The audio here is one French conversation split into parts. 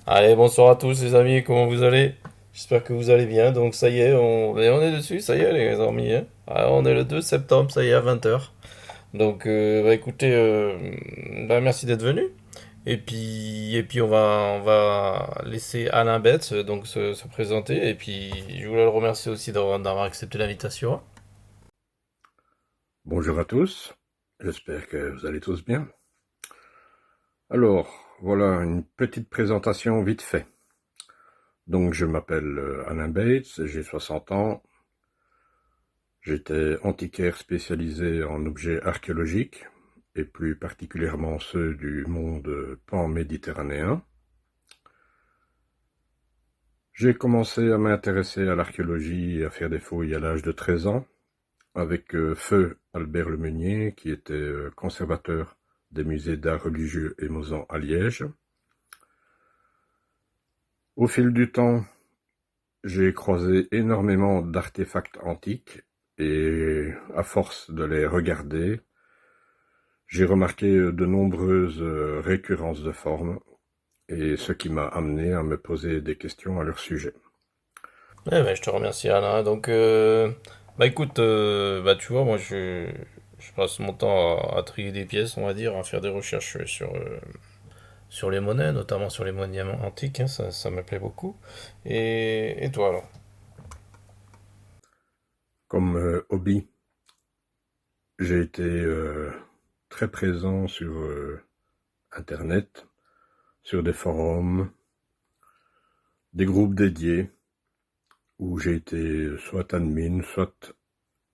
Allez, bonsoir à tous les amis, comment vous allez? J'espère que vous allez bien. Donc ça y est, on est dessus, ça y est les amis, hein. Ah, on est le 2 septembre, ça y est, à 20 h. Donc bah écoutez, bah, merci d'être venu. Et puis on va laisser Alain Betts donc se présenter. Et puis je voulais le remercier aussi d'avoir accepté l'invitation. Bonjour à tous, j'espère que vous allez tous bien. Alors, voilà une petite présentation vite fait. Donc, je m'appelle Alain Bates, j'ai 60 ans. J'étais antiquaire spécialisé en objets archéologiques, et plus particulièrement ceux du monde pan-méditerranéen. J'ai commencé à m'intéresser à l'archéologie et à faire des fouilles à l'âge de 13 ans, avec feu Albert Lemeunier, qui était conservateur des musées d'art religieux et Mozan à Liège. Au fil du temps, j'ai croisé énormément d'artefacts antiques et à force de les regarder, j'ai remarqué de nombreuses récurrences de formes et ce qui m'a amené à me poser des questions à leur sujet. Eh ben, je te remercie Alain. Donc bah écoute, bah tu vois, je passe mon temps à trier des pièces, on va dire, à faire des recherches sur les monnaies, notamment sur les monnaies antiques, hein, ça me plaît beaucoup. Et toi alors? Comme hobby, j'ai été très présent sur Internet, sur des forums, des groupes dédiés, où j'ai été soit admin, soit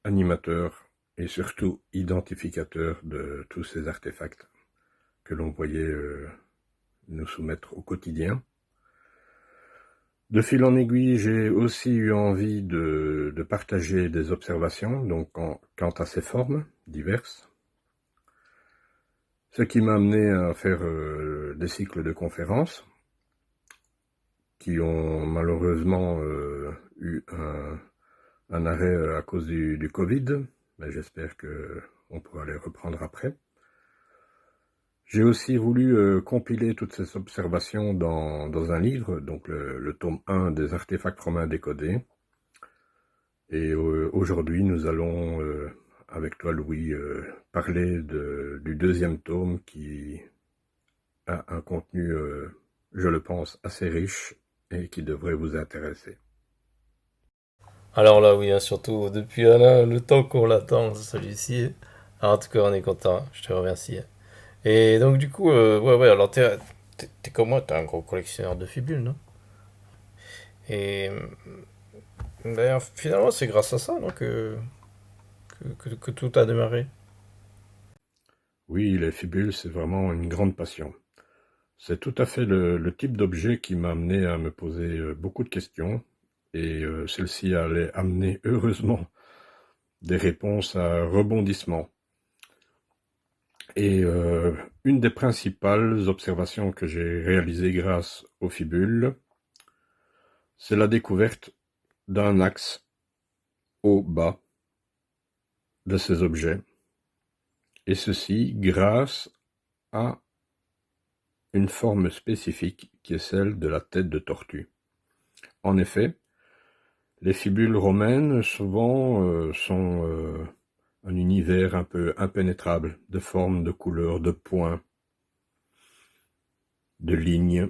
animateur et surtout identificateur de tous ces artefacts que l'on voyait nous soumettre au quotidien. De fil en aiguille, j'ai aussi eu envie de partager des observations donc quant à ces formes diverses, ce qui m'a amené à faire des cycles de conférences qui ont malheureusement eu un arrêt à cause du Covid, mais j'espère qu'on pourra les reprendre après. J'ai aussi voulu compiler toutes ces observations dans un livre, donc le tome 1 des artefacts romains décodés. Et aujourd'hui, nous allons, avec toi Louis, parler du deuxième tome qui a un contenu, je le pense, assez riche et qui devrait vous intéresser. Alors là, oui, hein, surtout depuis Alain, le temps qu'on l'attend, celui-ci. Alors, en tout cas, on est content, je te remercie. Et donc du coup, ouais, alors t'es comme moi, t'es un gros collectionneur de fibules, non? Et d'ailleurs, finalement, c'est grâce à ça, non, que tout a démarré. Oui, les fibules, c'est vraiment une grande passion. C'est tout à fait le type d'objet qui m'a amené à me poser beaucoup de questions, et celle-ci allait amener heureusement des réponses à rebondissement. Et une des principales observations que j'ai réalisées grâce aux fibules, c'est la découverte d'un axe haut-bas de ces objets, et ceci grâce à une forme spécifique qui est celle de la tête de tortue. En effet, les fibules romaines souvent sont un univers un peu impénétrable, de formes, de couleurs, de points, de lignes.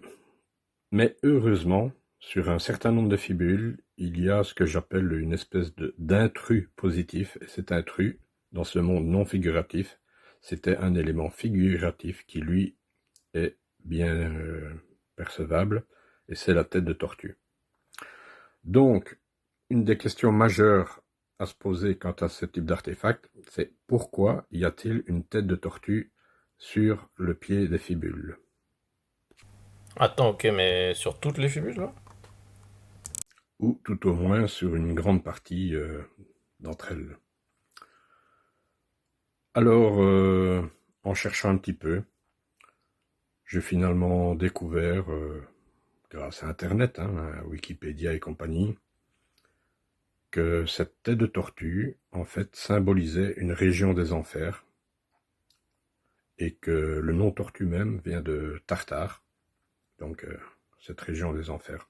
Mais heureusement, sur un certain nombre de fibules, il y a ce que j'appelle une espèce d'intrus positif. Et cet intrus, dans ce monde non figuratif, c'était un élément figuratif qui, lui, est bien percevable, et c'est la tête de tortue. Donc, une des questions majeures à se poser quant à ce type d'artefact, c'est pourquoi y a-t-il une tête de tortue sur le pied des fibules? Attends, ok, mais sur toutes les fibules, là? Ou tout au moins sur une grande partie d'entre elles. Alors, en cherchant un petit peu, j'ai finalement découvert, grâce à Internet, hein, à Wikipédia et compagnie, que cette tête de tortue, en fait, symbolisait une région des enfers, et que le nom tortue même vient de Tartare, donc cette région des enfers.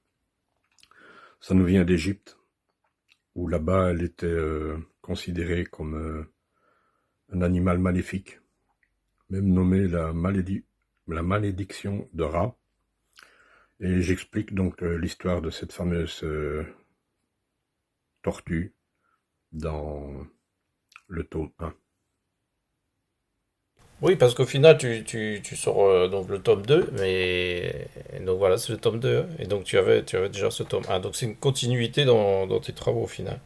Ça nous vient d'Égypte, où là-bas elle était considérée comme un animal maléfique, même nommée la malédiction de Ra. Et j'explique donc l'histoire de cette fameuse tortue dans le tome 1. Oui, parce qu'au final, tu sors donc le tome 2, mais donc voilà, c'est le tome 2, hein. Et donc tu avais déjà ce tome 1. Donc c'est une continuité dans tes travaux au final.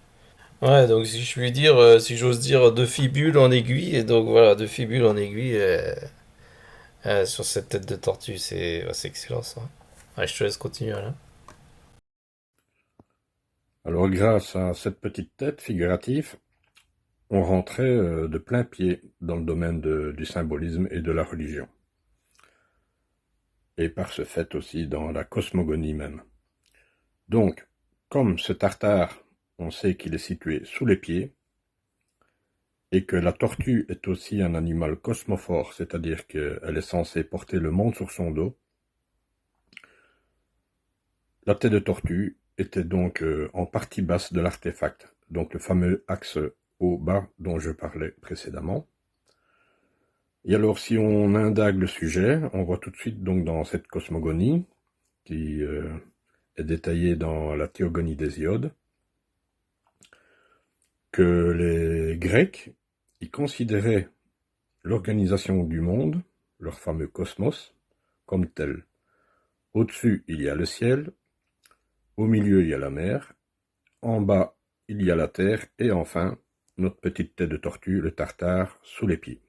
Ouais, donc si je puis dire, si j'ose dire, de fibule en aiguille, et donc voilà, de fibule en aiguille sur cette tête de tortue, c'est excellent ça. Ouais, je te laisse continuer là. Alors grâce à cette petite tête figurative, on rentrait de plein pied dans le domaine du symbolisme et de la religion. Et par ce fait aussi dans la cosmogonie même. Donc, comme ce tartare, on sait qu'il est situé sous les pieds, et que la tortue est aussi un animal cosmophore, c'est-à-dire qu'elle est censée porter le monde sur son dos, la tête de tortue était donc en partie basse de l'artefact, donc le fameux axe haut-bas dont je parlais précédemment. Et alors, si on indague le sujet, on voit tout de suite donc dans cette cosmogonie, qui est détaillée dans la Théogonie d'Hésiode, que les Grecs, ils considéraient l'organisation du monde, leur fameux cosmos, comme tel. Au-dessus, il y a le ciel, au milieu, il y a la mer, en bas, il y a la terre, et enfin, notre petite tête de tortue, le tartare, sous les pieds.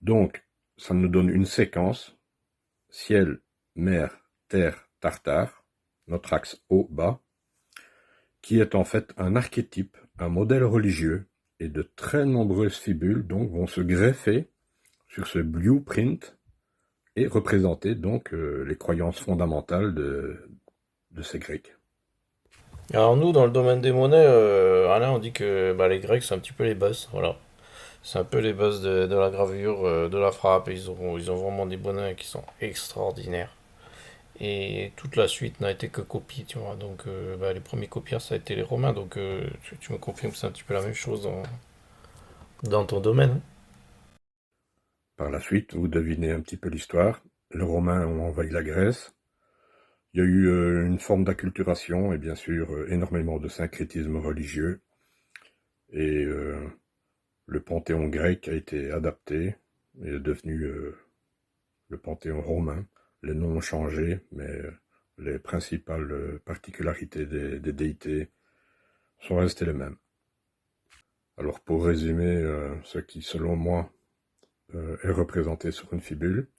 Donc, ça nous donne une séquence, ciel, mer, terre, tartare, notre axe haut-bas, qui est en fait un archétype, un modèle religieux, et de très nombreuses fibules donc vont se greffer sur ce blueprint et représenter donc les croyances fondamentales de ces Grecs. Alors nous, dans le domaine des monnaies, Alain, on dit que bah, les Grecs, c'est un petit peu les boss, voilà. C'est un peu les boss de la gravure, de la frappe, et ils ont vraiment des monnaies qui sont extraordinaires. Et toute la suite n'a été que copie, tu vois. Donc bah, les premiers copieurs, ça a été les Romains, donc tu me confirmes que c'est un petit peu la même chose dans ton domaine, hein. Par la suite, vous devinez un petit peu l'histoire. Les Romains ont envahi la Grèce. Il y a eu une forme d'acculturation et bien sûr énormément de syncrétisme religieux. Et le panthéon grec a été adapté et est devenu le panthéon romain. Les noms ont changé, mais les principales particularités des déités sont restées les mêmes. Alors pour résumer ce qui, selon moi, est représenté sur une fibule,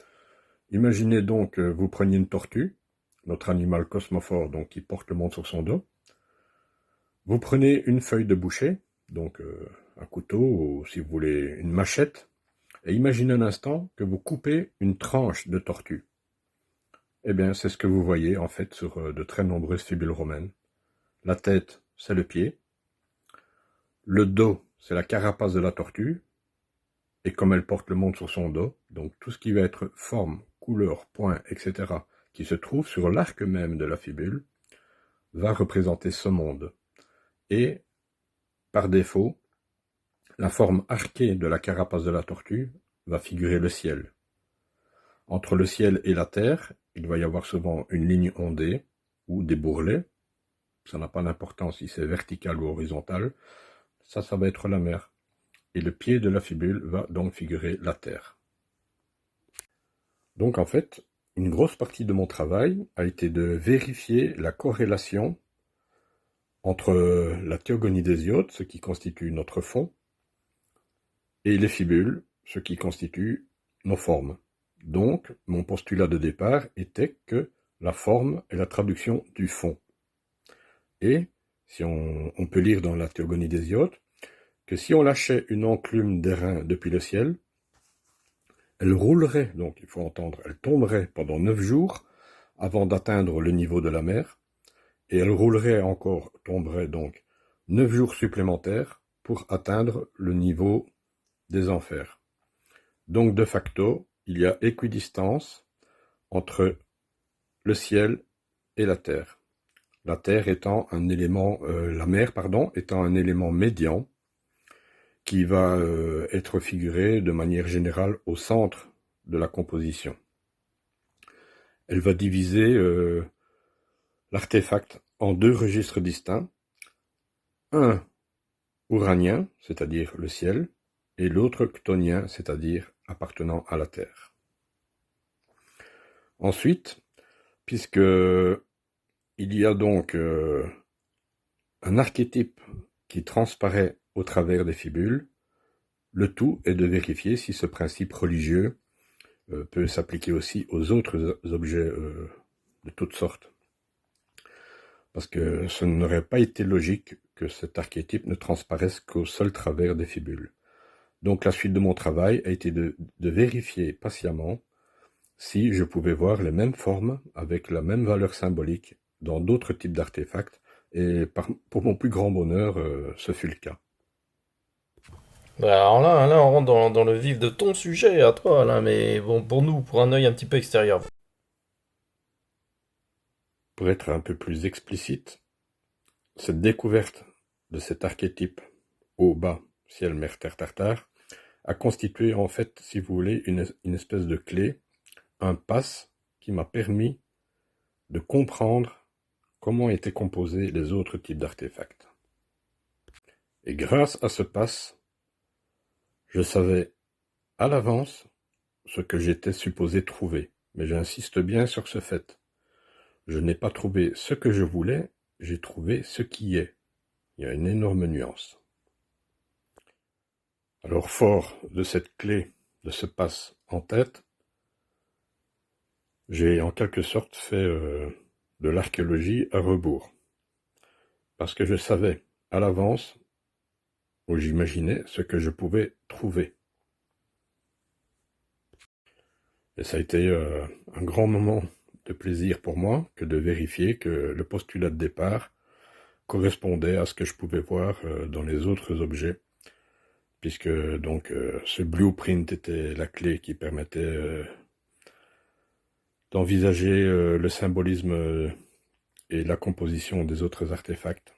imaginez donc que vous preniez une tortue, notre animal cosmophore donc qui porte le monde sur son dos. Vous prenez une feuille de boucher, donc un couteau ou si vous voulez une machette, et imaginez un instant que vous coupez une tranche de tortue. Eh bien, c'est ce que vous voyez en fait sur de très nombreuses fibules romaines. La tête, c'est le pied. Le dos, c'est la carapace de la tortue. Et comme elle porte le monde sur son dos, donc tout ce qui va être forme, couleur, point, etc., qui se trouve sur l'arc même de la fibule, va représenter ce monde. Et, par défaut, la forme arquée de la carapace de la tortue va figurer le ciel. Entre le ciel et la terre, il va y avoir souvent une ligne ondée ou des bourrelets. Ça n'a pas d'importance si c'est vertical ou horizontal. Ça va être la mer. Et le pied de la fibule va donc figurer la terre. Donc en fait, une grosse partie de mon travail a été de vérifier la corrélation entre la théogonie d'Hésiode, ce qui constitue notre fond, et les fibules, ce qui constitue nos formes. Donc, mon postulat de départ était que la forme est la traduction du fond. Et, si on peut lire dans la théogonie d'Hésiode, que si on lâchait une enclume d'airain depuis le ciel, elle roulerait, donc il faut entendre, elle tomberait pendant 9 jours avant d'atteindre le niveau de la mer, et elle roulerait encore, tomberait donc 9 jours supplémentaires pour atteindre le niveau des enfers. Donc de facto, il y a équidistance entre le ciel et la Terre. La Terre étant un élément, la mer, pardon, étant un élément médian qui va être figuré de manière générale au centre de la composition. Elle va diviser l'artefact en deux registres distincts, un uranien, c'est-à-dire le ciel, et l'autre chthonien, c'est-à-dire appartenant à la Terre. Ensuite, puisque il y a donc un archétype qui transparaît au travers des fibules, le tout est de vérifier si ce principe religieux peut s'appliquer aussi aux autres objets de toutes sortes. Parce que ce n'aurait pas été logique que cet archétype ne transparaisse qu'au seul travers des fibules. Donc la suite de mon travail a été de vérifier patiemment si je pouvais voir les mêmes formes avec la même valeur symbolique dans d'autres types d'artefacts, et pour mon plus grand bonheur, ce fut le cas. Bah, alors là, on rentre dans le vif de ton sujet à toi, là, mais bon, pour nous, pour un œil un petit peu extérieur. Pour être un peu plus explicite, cette découverte de cet archétype haut, bas, ciel, mer, terre, tartare a constitué en fait, si vous voulez, une espèce de clé, un pass qui m'a permis de comprendre comment étaient composés les autres types d'artefacts. Et grâce à ce pass, je savais à l'avance ce que j'étais supposé trouver, mais j'insiste bien sur ce fait. Je n'ai pas trouvé ce que je voulais, j'ai trouvé ce qui est. Il y a une énorme nuance. Alors fort de cette clé, de ce pass en tête, j'ai en quelque sorte fait de l'archéologie à rebours. Parce que je savais à l'avance, ou j'imaginais, ce que je pouvais trouver. Et ça a été un grand moment de plaisir pour moi que de vérifier que le postulat de départ correspondait à ce que je pouvais voir dans les autres objets, puisque donc ce blueprint était la clé qui permettait d'envisager le symbolisme et la composition des autres artefacts.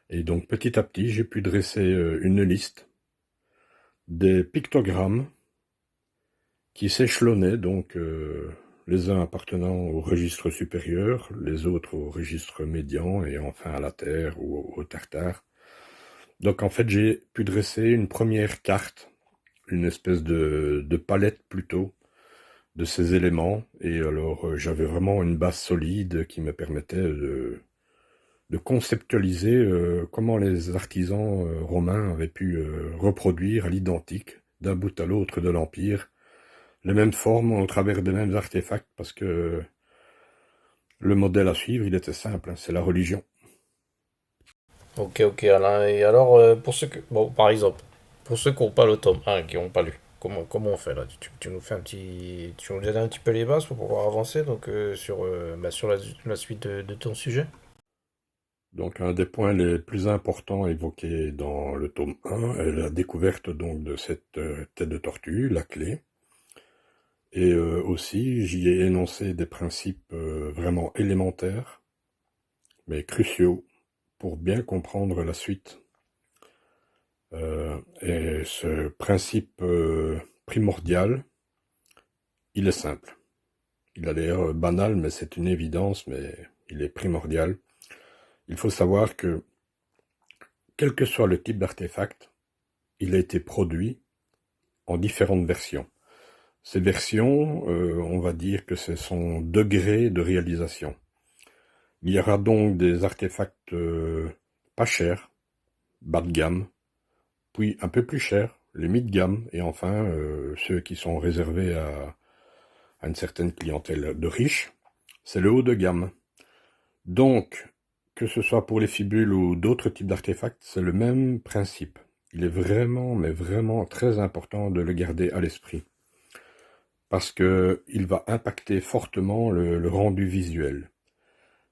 Et donc petit à petit, j'ai pu dresser une liste des pictogrammes qui s'échelonnaient, donc les uns appartenant au registre supérieur, les autres au registre médian, et enfin à la Terre ou au Tartare. Donc en fait, j'ai pu dresser une première carte, une espèce de palette plutôt, de ces éléments, et alors j'avais vraiment une base solide qui me permettait de conceptualiser comment les artisans romains avaient pu reproduire à l'identique, d'un bout à l'autre de l'Empire, les mêmes formes au travers des mêmes artefacts, parce que le modèle à suivre, il était simple, hein, c'est la religion. Ok, Alain. Et alors, pour ceux que... Bon, par exemple, pour ceux qui n'ont pas le tome 1, qui n'ont pas lu, comment on fait là? Tu nous fais un petit... Tu nous donnes un petit peu les bases pour pouvoir avancer donc, sur la suite de ton sujet? Donc un des points les plus importants évoqués dans le tome 1 est la découverte donc de cette tête de tortue, la clé. Et aussi, j'y ai énoncé des principes vraiment élémentaires, mais cruciaux, pour bien comprendre la suite. Et ce principe primordial, il est simple. Il a l'air banal, mais c'est une évidence, mais il est primordial. Il faut savoir que, quel que soit le type d'artefact, il a été produit en différentes versions. Ces versions, on va dire que c'est son degré de réalisation. Il y aura donc des artefacts pas chers, bas de gamme, puis un peu plus chers, les mid-gamme, et enfin ceux qui sont réservés à une certaine clientèle de riches, c'est le haut de gamme. Donc, que ce soit pour les fibules ou d'autres types d'artefacts, c'est le même principe. Il est vraiment, mais vraiment très important de le garder à l'esprit, parce que il va impacter fortement le rendu visuel.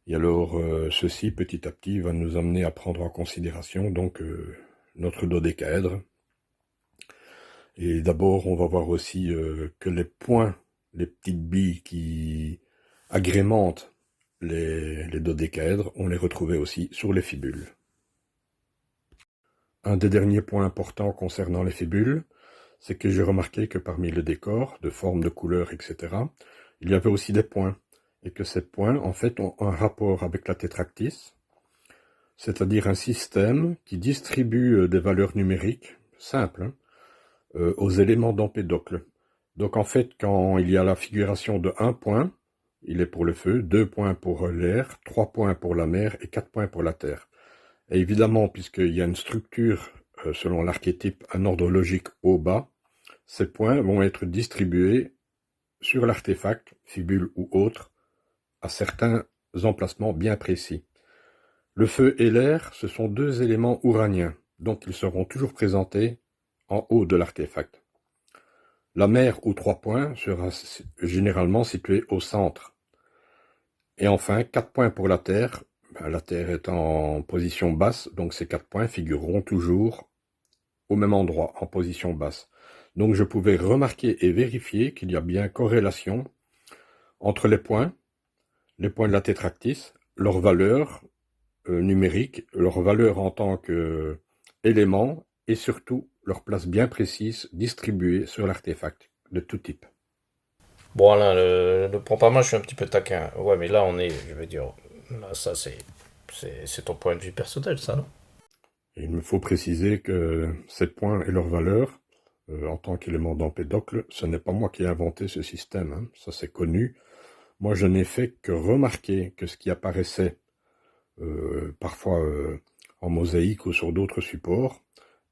Et alors, ceci, petit à petit, va nous amener à prendre en considération donc notre dodécaèdre. Et d'abord, on va voir aussi que les points, les petites billes qui agrémentent les dodécaèdres, on les retrouvait aussi sur les fibules. Un des derniers points importants concernant les fibules, c'est que j'ai remarqué que parmi le décor, de forme, de couleur, etc., il y avait aussi des points, et que ces points, en fait, ont un rapport avec la tétractys, c'est-à-dire un système qui distribue des valeurs numériques, simples, hein, aux éléments d'Empédocle. Donc en fait, quand il y a la figuration de 1 point, il est pour le feu, 2 points pour l'air, 3 points pour la mer et 4 points pour la terre. Et évidemment, puisqu'il y a une structure, selon l'archétype, un ordre logique haut-bas, ces points vont être distribués sur l'artefact, fibule ou autre, à certains emplacements bien précis. Le feu et l'air, ce sont deux éléments ouraniens, donc ils seront toujours présentés en haut de l'artefact. La mer ou 3 points sera généralement située au centre. Et enfin, 4 points pour la Terre. La Terre est en position basse, donc ces 4 points figureront toujours au même endroit, en position basse. Donc je pouvais remarquer et vérifier qu'il y a bien corrélation entre les points de la tétractys, leur valeur numérique, leur valeur en tant qu'élément, et surtout leur place bien précise distribuée sur l'artefact de tout type. Bon, Alain, ne prends pas mal, je suis un petit peu taquin. Ouais, mais là, on est, je veux dire, là, ça, c'est ton point de vue personnel, ça, non? Et il me faut préciser que ces points et leur valeur, en tant qu'élément d'Empédocle, ce n'est pas moi qui ai inventé ce système, hein, ça c'est connu. Moi, je n'ai fait que remarquer que ce qui apparaissait parfois en mosaïque ou sur d'autres supports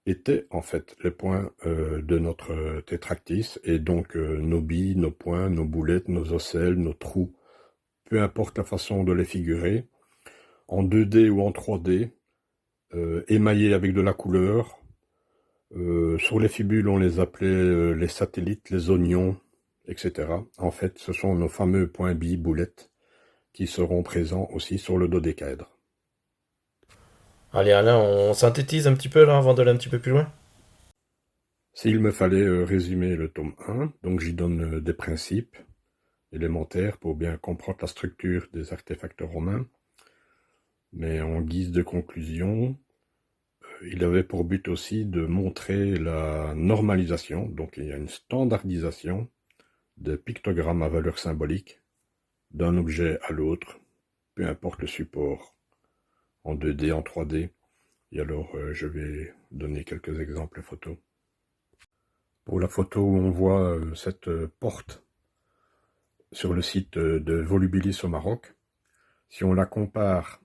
étaient en fait les points de notre tétractys, et donc nos billes, nos points, nos boulettes, nos ocelles, nos trous, peu importe la façon de les figurer, en 2D ou en 3D, émaillés avec de la couleur. Sur les fibules, on les appelait les satellites, les oignons, etc. En fait, ce sont nos fameux points billes, boulettes, qui seront présents aussi sur le dodécaèdre. Allez, Alain, on synthétise un petit peu, là, avant d'aller un petit peu plus loin? S'il me fallait résumer le tome 1, donc j'y donne des principes élémentaires pour bien comprendre la structure des artefacts romains. Mais en guise de conclusion, il avait pour but aussi de montrer la normalisation, donc il y a une standardisation des pictogrammes à valeur symbolique d'un objet à l'autre, peu importe le support, en 2D, en 3D. Et alors je vais donner quelques exemples photos. Pour la photo où on voit cette porte sur le site de Volubilis au Maroc, si on la compare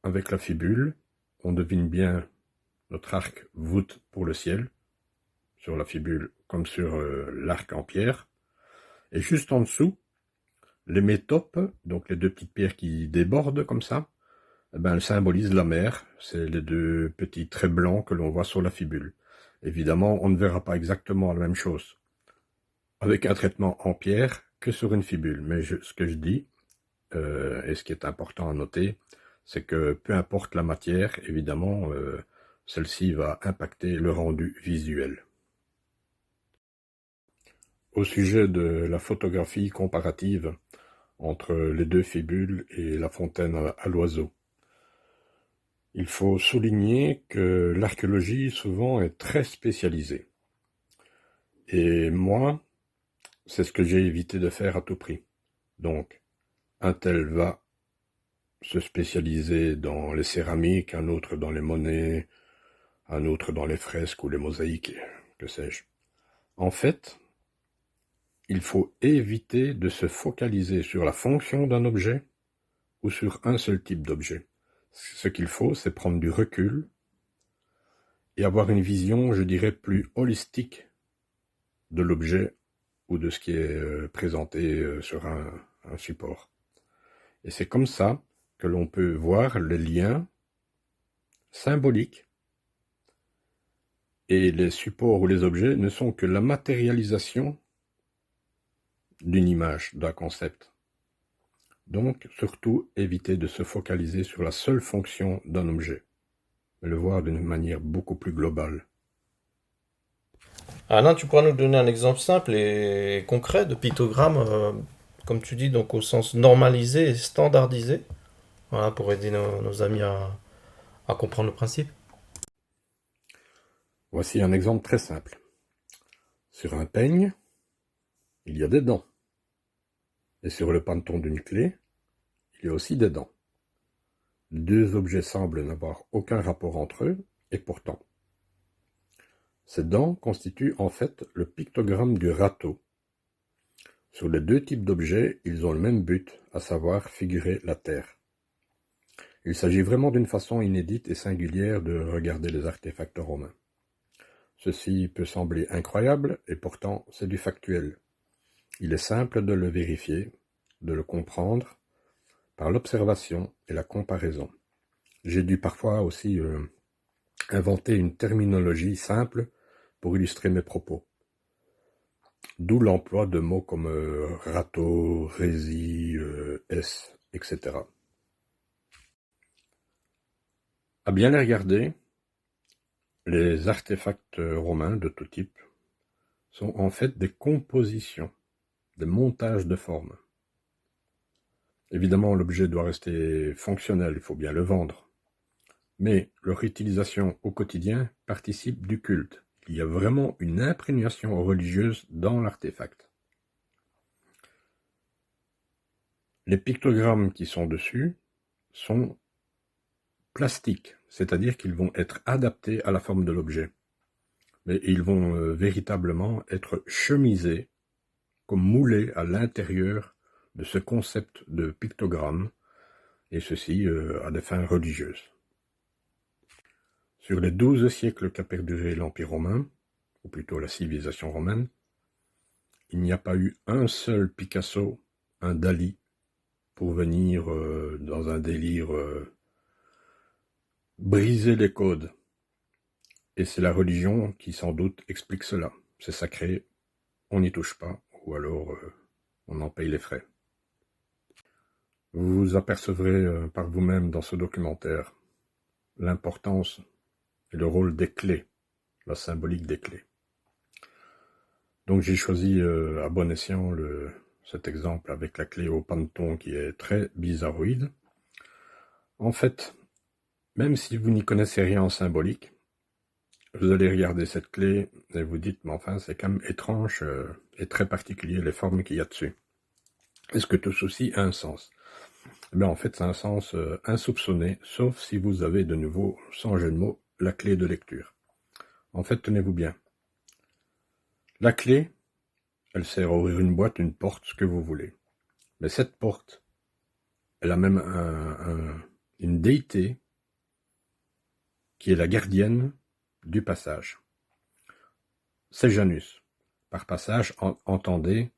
avec la fibule, on devine bien notre arc voûte pour le ciel, sur la fibule comme sur l'arc en pierre. Et juste en dessous, les métopes, donc les deux petites pierres qui débordent comme ça, eh ben, elles symbolisent la mer. C'est les deux petits traits blancs que l'on voit sur la fibule. Évidemment, on ne verra pas exactement la même chose avec un traitement en pierre que sur une fibule. Mais ce que je dis, et ce qui est important à noter, c'est que peu importe la matière, évidemment, celle-ci va impacter le rendu visuel. Au sujet de la photographie comparative entre les deux fibules et la fontaine à l'oiseau, il faut souligner que l'archéologie souvent est très spécialisée. Et moi, c'est ce que j'ai évité de faire à tout prix. Donc, un tel va se spécialiser dans les céramiques, un autre dans les monnaies, un autre dans les fresques ou les mosaïques, que sais-je. En fait, il faut éviter de se focaliser sur la fonction d'un objet ou sur un seul type d'objet. Ce qu'il faut, c'est prendre du recul et avoir une vision, je dirais, plus holistique de l'objet ou de ce qui est présenté sur un support. Et c'est comme ça que l'on peut voir les liens symboliques, et les supports ou les objets ne sont que la matérialisation d'une image, d'un concept. Donc, surtout, éviter de se focaliser sur la seule fonction d'un objet, mais le voir d'une manière beaucoup plus globale. Alain, tu pourras nous donner un exemple simple et concret de pictogramme comme tu dis, donc au sens normalisé et standardisé, voilà, pour aider nos amis à comprendre le principe. Voici un exemple très simple. Sur un peigne, il y a des dents. Et sur le panneton d'une clé, il y a aussi des dents. Deux objets semblent n'avoir aucun rapport entre eux, et pourtant. Ces dents constituent en fait le pictogramme du râteau. Sur les deux types d'objets, ils ont le même but, à savoir figurer la Terre. Il s'agit vraiment d'une façon inédite et singulière de regarder les artefacts romains. Ceci peut sembler incroyable, et pourtant c'est du factuel. Il est simple de le vérifier, de le comprendre, par l'observation et la comparaison. J'ai dû parfois aussi inventer une terminologie simple pour illustrer mes propos. D'où l'emploi de mots comme râteau, rési, S, etc. À bien les regarder, les artefacts romains de tout type sont en fait des compositions, des montages de formes. Évidemment, l'objet doit rester fonctionnel, il faut bien le vendre. Mais leur utilisation au quotidien participe du culte. Il y a vraiment une imprégnation religieuse dans l'artefact. Les pictogrammes qui sont dessus sont plastiques, c'est-à-dire qu'ils vont être adaptés à la forme de l'objet. Mais ils vont véritablement être chemisés, comme moulés à l'intérieur de ce concept de pictogramme, et ceci à des fins religieuses. Sur les 12 siècles qu'a perduré l'Empire romain, ou plutôt la civilisation romaine, il n'y a pas eu un seul Picasso, un Dali, pour venir dans un délire briser les codes. Et c'est la religion qui sans doute explique cela. C'est sacré, on n'y touche pas, ou alors on en paye les frais. Vous vous apercevrez par vous-même dans ce documentaire l'importance et le rôle des clés, la symbolique des clés. Donc j'ai choisi à bon escient cet exemple avec la clé au panneton qui est très bizarroïde. En fait, même si vous n'y connaissez rien en symbolique, vous allez regarder cette clé et vous dites, mais enfin c'est quand même étrange et très particulier les formes qu'il y a dessus. Est-ce que tout ceci a un sens? Eh bien en fait c'est un sens insoupçonné, sauf si vous avez de nouveau, sans jeu de mots, la clé de lecture. En fait, tenez-vous bien. La clé, elle sert à ouvrir une boîte, une porte, ce que vous voulez. Mais cette porte, elle a même une déité qui est la gardienne du passage. C'est Janus. Par passage, entendez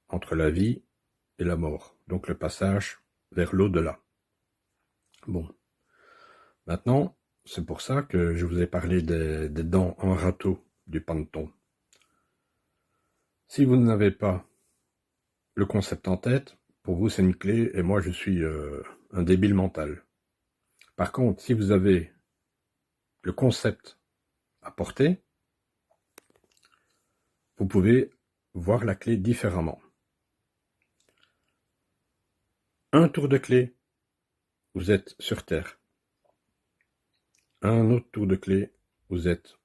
entre la vie et la mort. Donc le passage vers l'au-delà. Bon. Maintenant, c'est pour ça que je vous ai parlé des dents en râteau du panneton. Si vous n'avez pas le concept en tête, pour vous c'est une clé et moi je suis un débile mental. Par contre, si vous avez le concept à porter, vous pouvez voir la clé différemment. Un tour de clé, vous êtes sur Terre. Un autre tour de clé, vous êtes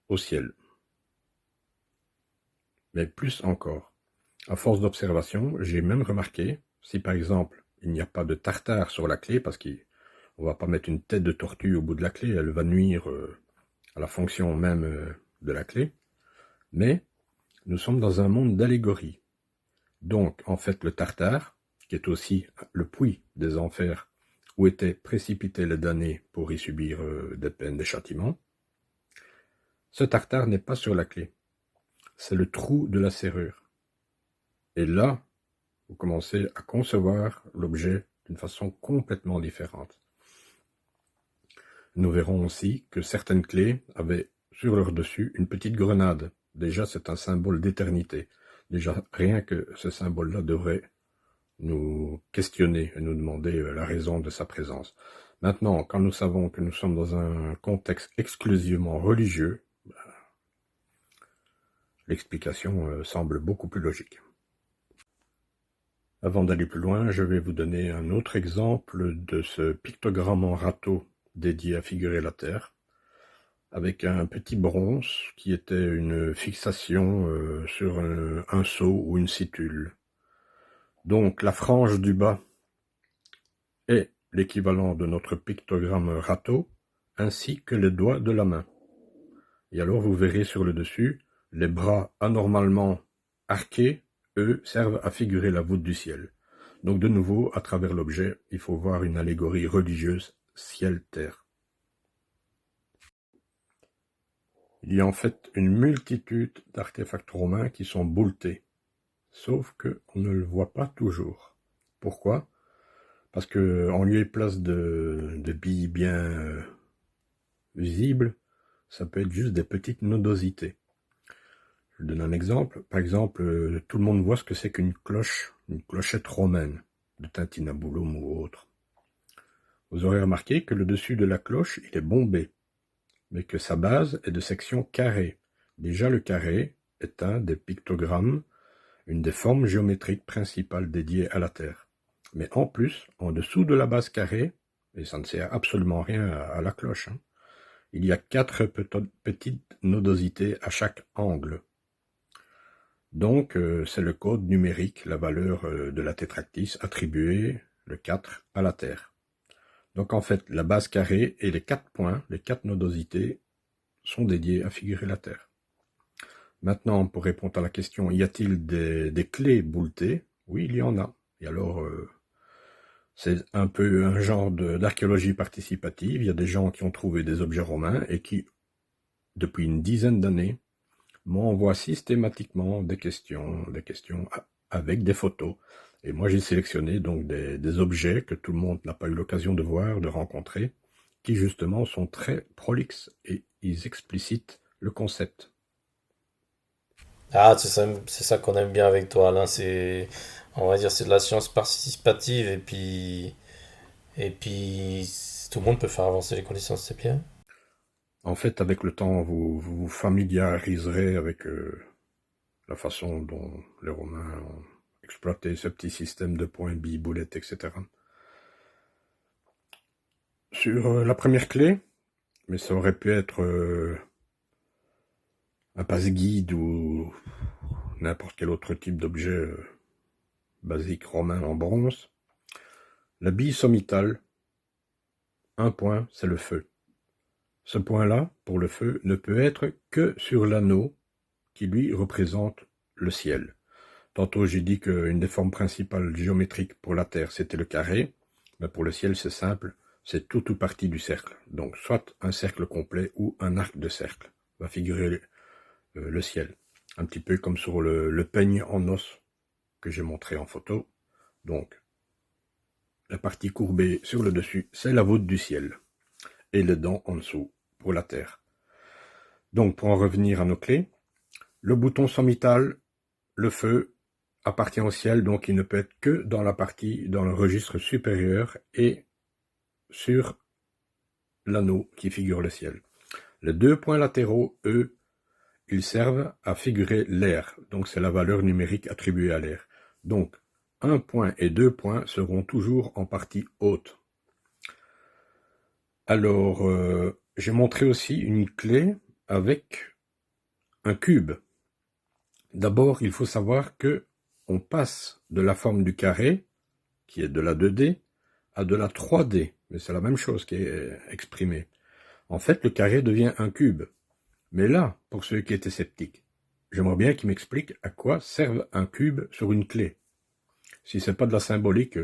au ciel. Mais plus encore, à force d'observation, j'ai même remarqué, si par exemple, il n'y a pas de tartare sur la clé, parce qu'on ne va pas mettre une tête de tortue au bout de la clé, elle va nuire à la fonction même de la clé, mais nous sommes dans un monde d'allégorie. Donc, en fait, le tartare, qui est aussi le puits des enfers, où étaient précipités les damnés pour y subir des peines, des châtiments, ce tartare n'est pas sur la clé. C'est le trou de la serrure. Et là, vous commencez à concevoir l'objet d'une façon complètement différente. Nous verrons aussi que certaines clés avaient sur leur dessus une petite grenade. Déjà, c'est un symbole d'éternité. Déjà, rien que ce symbole-là devrait nous questionner et nous demander la raison de sa présence. Maintenant, quand nous savons que nous sommes dans un contexte exclusivement religieux, l'explication semble beaucoup plus logique. Avant d'aller plus loin, je vais vous donner un autre exemple de ce pictogramme en râteau dédié à figurer la Terre, avec un petit bronze qui était une fixation sur un seau ou une situle. Donc la frange du bas est l'équivalent de notre pictogramme râteau, ainsi que les doigts de la main. Et alors vous verrez sur le dessus, les bras anormalement arqués, eux, servent à figurer la voûte du ciel. Donc de nouveau, à travers l'objet, il faut voir une allégorie religieuse ciel-terre. Il y a en fait une multitude d'artefacts romains qui sont boultés, sauf qu'on ne le voit pas toujours. Pourquoi? Parce qu'en lieu et place de billes bien visibles, ça peut être juste des petites nodosités. Je donne un exemple. Par exemple, tout le monde voit ce que c'est qu'une cloche, une clochette romaine, de Tintinabulum ou autre. Vous aurez remarqué que le dessus de la cloche, il est bombé, mais que sa base est de section carrée. Déjà, le carré est un des pictogrammes, une des formes géométriques principales dédiées à la Terre. Mais en plus, en dessous de la base carrée, et ça ne sert absolument rien à la cloche, il y a 4 petites nodosités à chaque angle. Donc, c'est le code numérique, la valeur de la tétractys attribuée, le 4, à la Terre. Donc en fait, la base carrée et les 4 points, les 4 nodosités, sont dédiés à figurer la Terre. Maintenant, pour répondre à la question, y a-t-il des clés boultées? Oui, il y en a. Et alors, c'est un peu un genre d'archéologie participative. Il y a des gens qui ont trouvé des objets romains et qui, depuis une dizaine d'années, m'envoie systématiquement des questions avec des photos. Et moi, j'ai sélectionné donc des objets que tout le monde n'a pas eu l'occasion de voir, de rencontrer, qui justement sont très prolixes et ils explicitent le concept. Ah, c'est ça qu'on aime bien avec toi, Alain. On va dire, c'est de la science participative et puis, tout le monde peut faire avancer les connaissances, c'est bien. En fait, avec le temps, vous vous familiariserez avec la façon dont les Romains ont exploité ce petit système de points, billes, boulettes, etc. Sur la première clé, mais ça aurait pu être un passe-guide ou n'importe quel autre type d'objet basique romain en bronze. La bille sommitale, un point, c'est le feu. Ce point-là, pour le feu, ne peut être que sur l'anneau qui, lui, représente le ciel. Tantôt, j'ai dit qu'une des formes principales géométriques pour la Terre, c'était le carré, mais pour le ciel, c'est simple, c'est tout ou partie du cercle. Donc, soit un cercle complet ou un arc de cercle va figurer le ciel. Un petit peu comme sur le peigne en os que j'ai montré en photo. Donc, la partie courbée sur le dessus, c'est la voûte du ciel. Et les dents en dessous pour la Terre. Donc, pour en revenir à nos clés, le bouton sommital, le feu, appartient au ciel, donc il ne peut être que dans le registre supérieur et sur l'anneau qui figure le ciel. Les 2 points latéraux, eux, ils servent à figurer l'air, donc c'est la valeur numérique attribuée à l'air. Donc, 1 point et 2 points seront toujours en partie haute. Alors, j'ai montré aussi une clé avec un cube. D'abord, il faut savoir que on passe de la forme du carré, qui est de la 2D, à de la 3D, mais c'est la même chose qui est exprimée. En fait, le carré devient un cube. Mais là, pour ceux qui étaient sceptiques, j'aimerais bien qu'ils m'expliquent à quoi serve un cube sur une clé. Si c'est pas de la symbolique,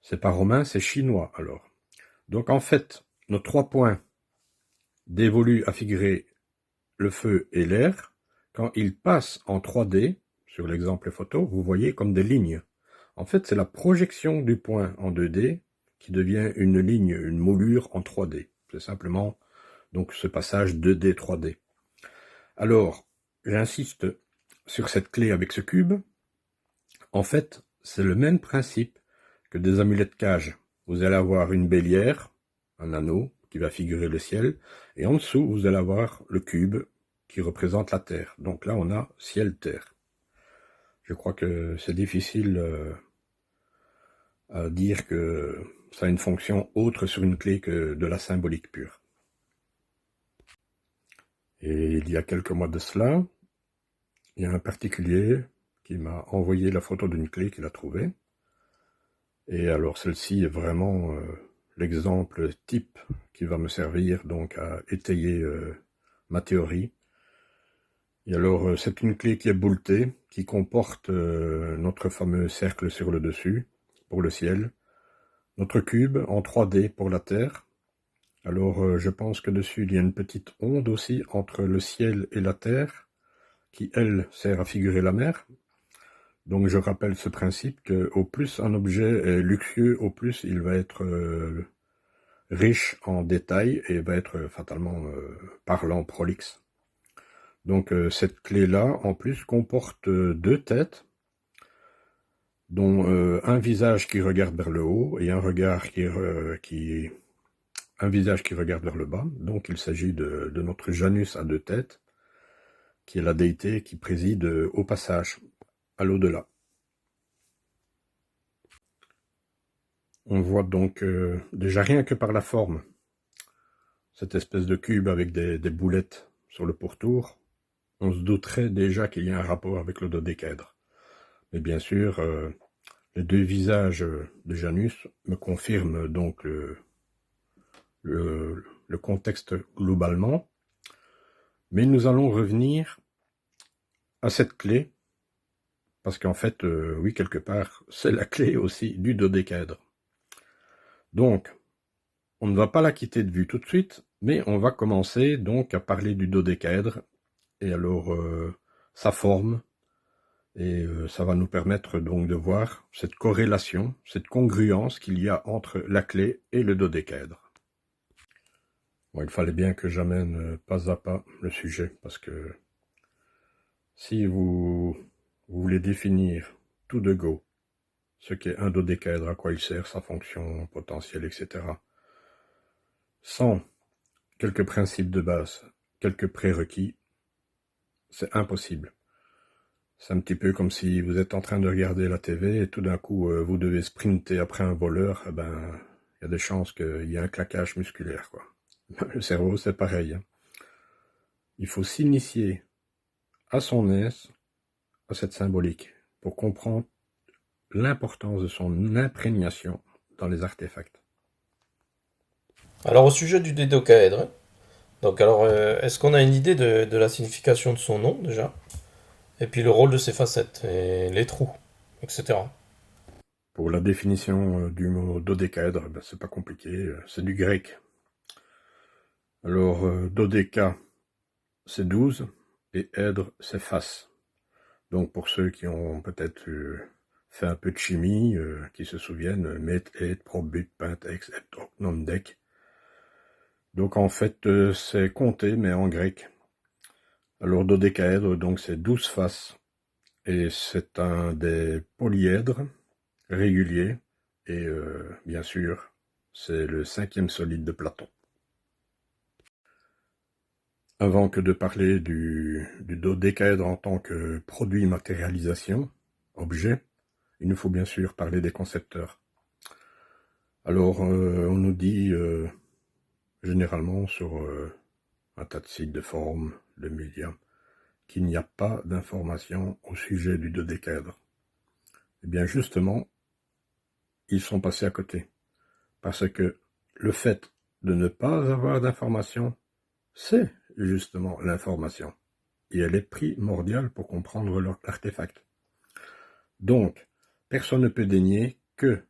c'est pas romain, c'est chinois alors. Donc en fait, nos 3 points dévolus à figurer le feu et l'air, quand ils passent en 3D, sur l'exemple photo, vous voyez comme des lignes. En fait, c'est la projection du point en 2D qui devient une ligne, une moulure en 3D. C'est simplement donc ce passage 2D, 3D. Alors, j'insiste sur cette clé avec ce cube. En fait, c'est le même principe que des amulettes cage. Vous allez avoir une bélière, un anneau qui va figurer le ciel, et en dessous, vous allez avoir le cube qui représente la Terre. Donc là, on a ciel-terre. Je crois que c'est difficile à dire que ça a une fonction autre sur une clé que de la symbolique pure. Et il y a quelques mois de cela, il y a un particulier qui m'a envoyé la photo d'une clé qu'il a trouvée. Et alors celle-ci est vraiment l'exemple type qui va me servir donc à étayer ma théorie. Et alors c'est une clé qui est bouletée, qui comporte notre fameux cercle sur le dessus pour le ciel, notre cube en 3D pour la Terre. Alors je pense que dessus il y a une petite onde aussi entre le ciel et la Terre, qui elle sert à figurer la mer. Donc je rappelle ce principe que au plus un objet est luxueux, au plus il va être riche en détails et va être fatalement parlant, prolixe. Donc cette clé-là, en plus, comporte deux têtes, dont un visage qui regarde vers le haut et un visage qui regarde vers le bas. Donc il s'agit de notre Janus à deux têtes, qui est la déité qui préside au passage, à l'au-delà. On voit donc déjà rien que par la forme, cette espèce de cube avec des boulettes sur le pourtour, on se douterait déjà qu'il y a un rapport avec le dodécaèdre. Mais bien sûr, les deux visages de Janus me confirment donc le contexte globalement. Mais nous allons revenir à cette clé, parce qu'en fait, oui, quelque part, c'est la clé aussi du dodécaèdre. Donc, on ne va pas la quitter de vue tout de suite, mais on va commencer donc à parler du dodécaèdre, et alors sa forme, et ça va nous permettre donc de voir cette corrélation, cette congruence qu'il y a entre la clé et le dodécaèdre. Bon, il fallait bien que j'amène pas à pas le sujet, parce que si vous voulez définir tout de go, ce qu'est un dodécaèdre, à quoi il sert, sa fonction potentielle, etc., sans quelques principes de base, quelques prérequis, c'est impossible. C'est un petit peu comme si vous êtes en train de regarder la TV et tout d'un coup vous devez sprinter après un voleur, eh ben il y a des chances qu'il y ait un claquage musculaire, quoi. Le cerveau c'est pareil, hein. Il faut s'initier à son aise à cette symbolique pour comprendre l'importance de son imprégnation dans les artefacts. Alors au sujet du dodécaèdre, donc alors est-ce qu'on a une idée de la signification de son nom déjà? Et puis le rôle de ses facettes, et les trous, etc. Pour la définition du mot dodécaèdre, ben, c'est pas compliqué, c'est du grec. Alors dodéca c'est 12 et èdre c'est face. Donc pour ceux qui ont peut-être fait un peu de chimie, qui se souviennent, met, et, prob, but, pint, ex, et, hoc, non, dec. Donc en fait c'est compté mais en grec. Alors dodécaèdre donc c'est 12 faces et c'est un des polyèdres réguliers et bien sûr c'est le 5e solide de Platon. Avant que de parler du dodécaèdre en tant que produit matérialisation, objet, il nous faut bien sûr parler des concepteurs. Alors, on nous dit généralement sur un tas de sites de forums, de médias, qu'il n'y a pas d'informations au sujet du dodécaèdre. Eh bien justement, ils sont passés à côté. Parce que le fait de ne pas avoir d'informations, c'est justement l'information. Et elle est primordiale pour comprendre l'artefact. Donc, personne ne peut dénier que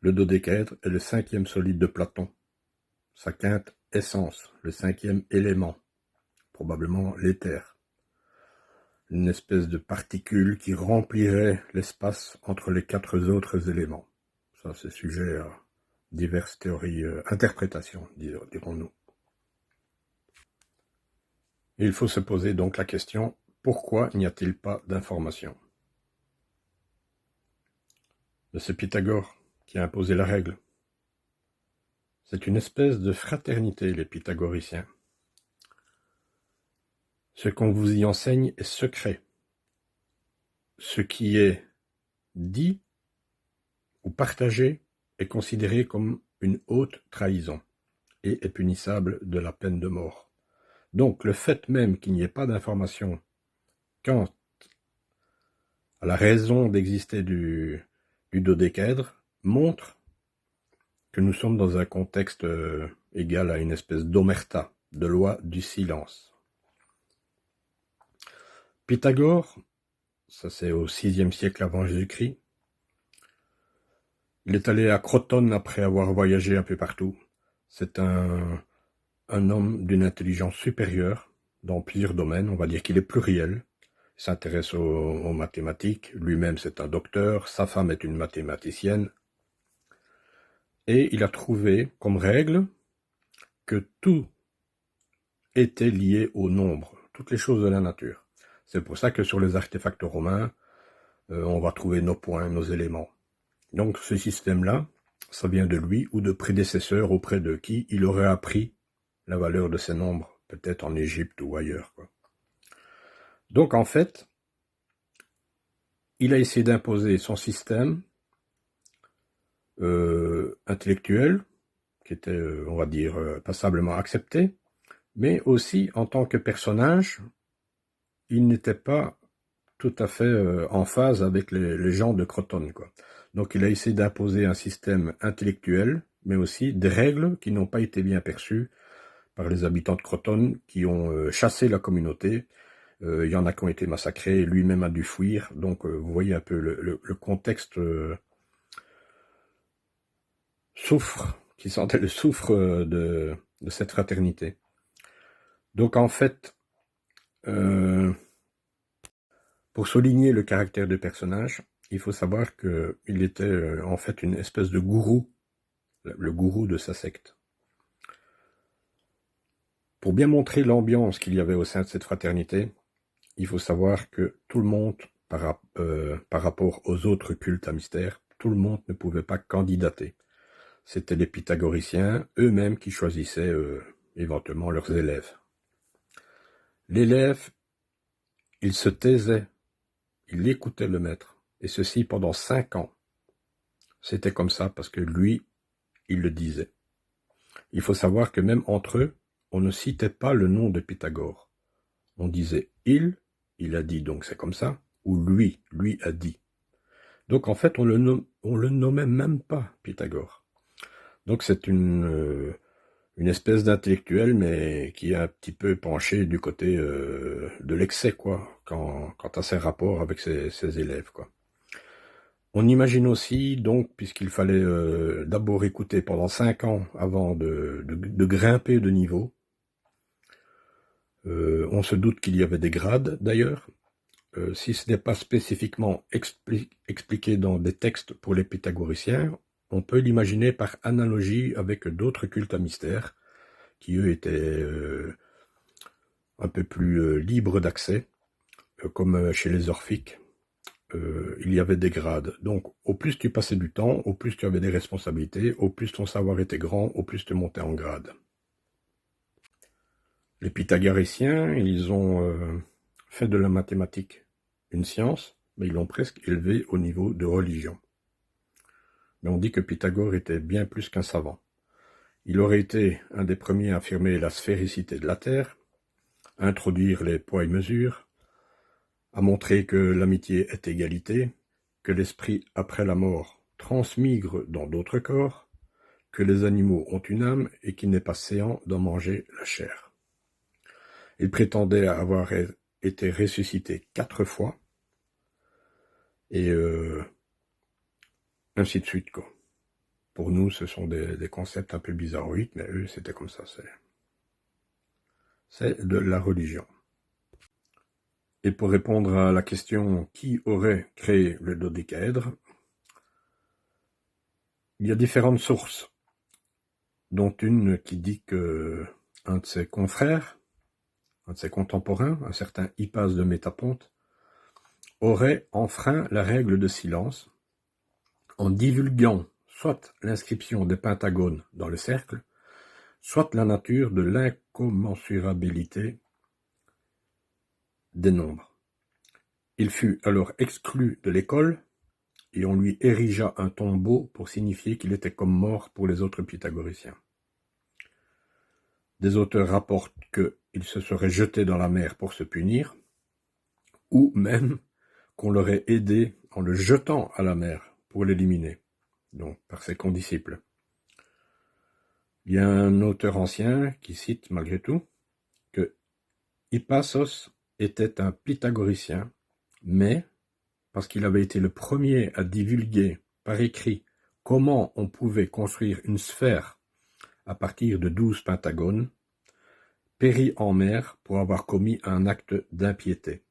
le dodécaèdre est le 5e solide de Platon, sa quinte essence, le 5e élément, probablement l'éther. Une espèce de particule qui remplirait l'espace entre les 4 autres éléments. Ça, c'est sujet à diverses théories, interprétations, dirons-nous. Il faut se poser donc la question, pourquoi n'y a-t-il pas d'information? C'est Pythagore qui a imposé la règle. C'est une espèce de fraternité, les pythagoriciens. Ce qu'on vous y enseigne est secret. ce qui est dit ou partagé est considéré comme une haute trahison et est punissable de la peine de mort. Donc le fait même qu'il n'y ait pas d'information quant à la raison d'exister du dodécaèdre montre que nous sommes dans un contexte égal à une espèce d'omerta, de loi du silence. Pythagore, ça c'est au VIe siècle avant Jésus-Christ, il est allé à Crotone après avoir voyagé un peu partout. C'est un homme d'une intelligence supérieure dans plusieurs domaines, on va dire qu'il est pluriel. Il s'intéresse aux mathématiques, lui-même c'est un docteur, sa femme est une mathématicienne. Et il a trouvé comme règle que tout était lié au nombre, toutes les choses de la nature. C'est pour ça que sur les artefacts romains, on va trouver nos points, nos éléments. Donc ce système-là, ça vient de lui ou de prédécesseurs auprès de qui il aurait appris la valeur de ces nombres, peut-être en Égypte ou ailleurs, quoi. Donc en fait, il a essayé d'imposer son système intellectuel, qui était, on va dire, passablement accepté, mais aussi en tant que personnage, il n'était pas tout à fait en phase avec les gens de Crotone, quoi. Donc il a essayé d'imposer un système intellectuel, mais aussi des règles qui n'ont pas été bien perçues par les habitants de Crotone, qui ont chassé la communauté. Il y en a qui ont été massacrés, lui-même a dû fuir. Donc vous voyez un peu le contexte qui sentait le souffre de cette fraternité. Donc en fait, pour souligner le caractère du personnage, il faut savoir qu'il était en fait une espèce de gourou, le gourou de sa secte. Pour bien montrer l'ambiance qu'il y avait au sein de cette fraternité, il faut savoir que tout le monde, par rapport aux autres cultes à mystère, tout le monde ne pouvait pas candidater. C'était les pythagoriciens eux-mêmes qui choisissaient éventuellement leurs élèves. L'élève, il se taisait, il écoutait le maître, et ceci pendant 5 ans. C'était comme ça parce que lui, il le disait. Il faut savoir que même entre eux, on ne citait pas le nom de Pythagore. On disait il a dit, donc c'est comme ça, ou lui a dit. Donc en fait, on le nommait même pas Pythagore. Donc c'est une espèce d'intellectuel, mais qui est un petit peu penché du côté de l'excès, quoi, quant à ses rapports avec ses élèves, quoi. On imagine aussi, donc, puisqu'il fallait d'abord écouter pendant 5 ans avant de grimper de niveau, on se doute qu'il y avait des grades, d'ailleurs. Si ce n'est pas spécifiquement expliqué dans des textes pour les pythagoriciens, on peut l'imaginer par analogie avec d'autres cultes à mystère, qui eux étaient un peu plus libres d'accès, comme chez les orphiques. Il y avait des grades. Donc, au plus tu passais du temps, au plus tu avais des responsabilités, au plus ton savoir était grand, au plus tu montais en grade. Les pythagoriciens, ils ont fait de la mathématique une science, mais ils l'ont presque élevé au niveau de religion. Mais on dit que Pythagore était bien plus qu'un savant. Il aurait été un des premiers à affirmer la sphéricité de la Terre, à introduire les poids et mesures, à montrer que l'amitié est égalité, que l'esprit après la mort transmigre dans d'autres corps, que les animaux ont une âme et qu'il n'est pas séant d'en manger la chair. Il prétendait avoir été ressuscité 4 fois, et ainsi de suite, quoi. Pour nous, ce sont des concepts un peu bizarroïdes, mais eux, c'était comme ça. C'est de la religion. Et pour répondre à la question qui aurait créé le dodécaèdre, il y a différentes sources, dont une qui dit que un de ses confrères, un de ses contemporains, un certain Hippas de Métaponte, aurait enfreint la règle de silence en divulguant soit l'inscription des pentagones dans le cercle, soit la nature de l'incommensurabilité des nombres. Il fut alors exclu de l'école et on lui érigea un tombeau pour signifier qu'il était comme mort pour les autres pythagoriciens. Des auteurs rapportent qu'il se serait jeté dans la mer pour se punir, ou même qu'on l'aurait aidé en le jetant à la mer pour l'éliminer, donc par ses condisciples. Il y a un auteur ancien qui cite malgré tout que Hippassos était un pythagoricien, mais parce qu'il avait été le premier à divulguer par écrit comment on pouvait construire une sphère à partir de 12 pentagones, périt en mer pour avoir commis un acte d'impiété,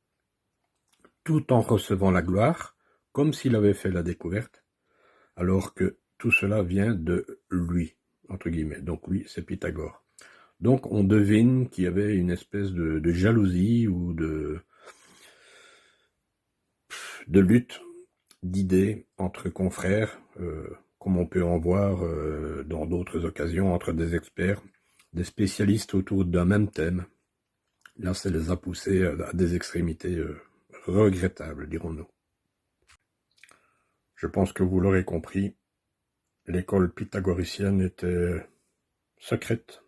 tout en recevant la gloire, comme s'il avait fait la découverte, alors que tout cela vient de lui, entre guillemets. Donc lui, c'est Pythagore. Donc on devine qu'il y avait une espèce de jalousie ou de lutte d'idées entre confrères, comme on peut en voir dans d'autres occasions entre des experts, des spécialistes autour d'un même thème. Là, ça les a poussés à des extrémités regrettables, dirons-nous. Je pense que vous l'aurez compris, l'école pythagoricienne était secrète,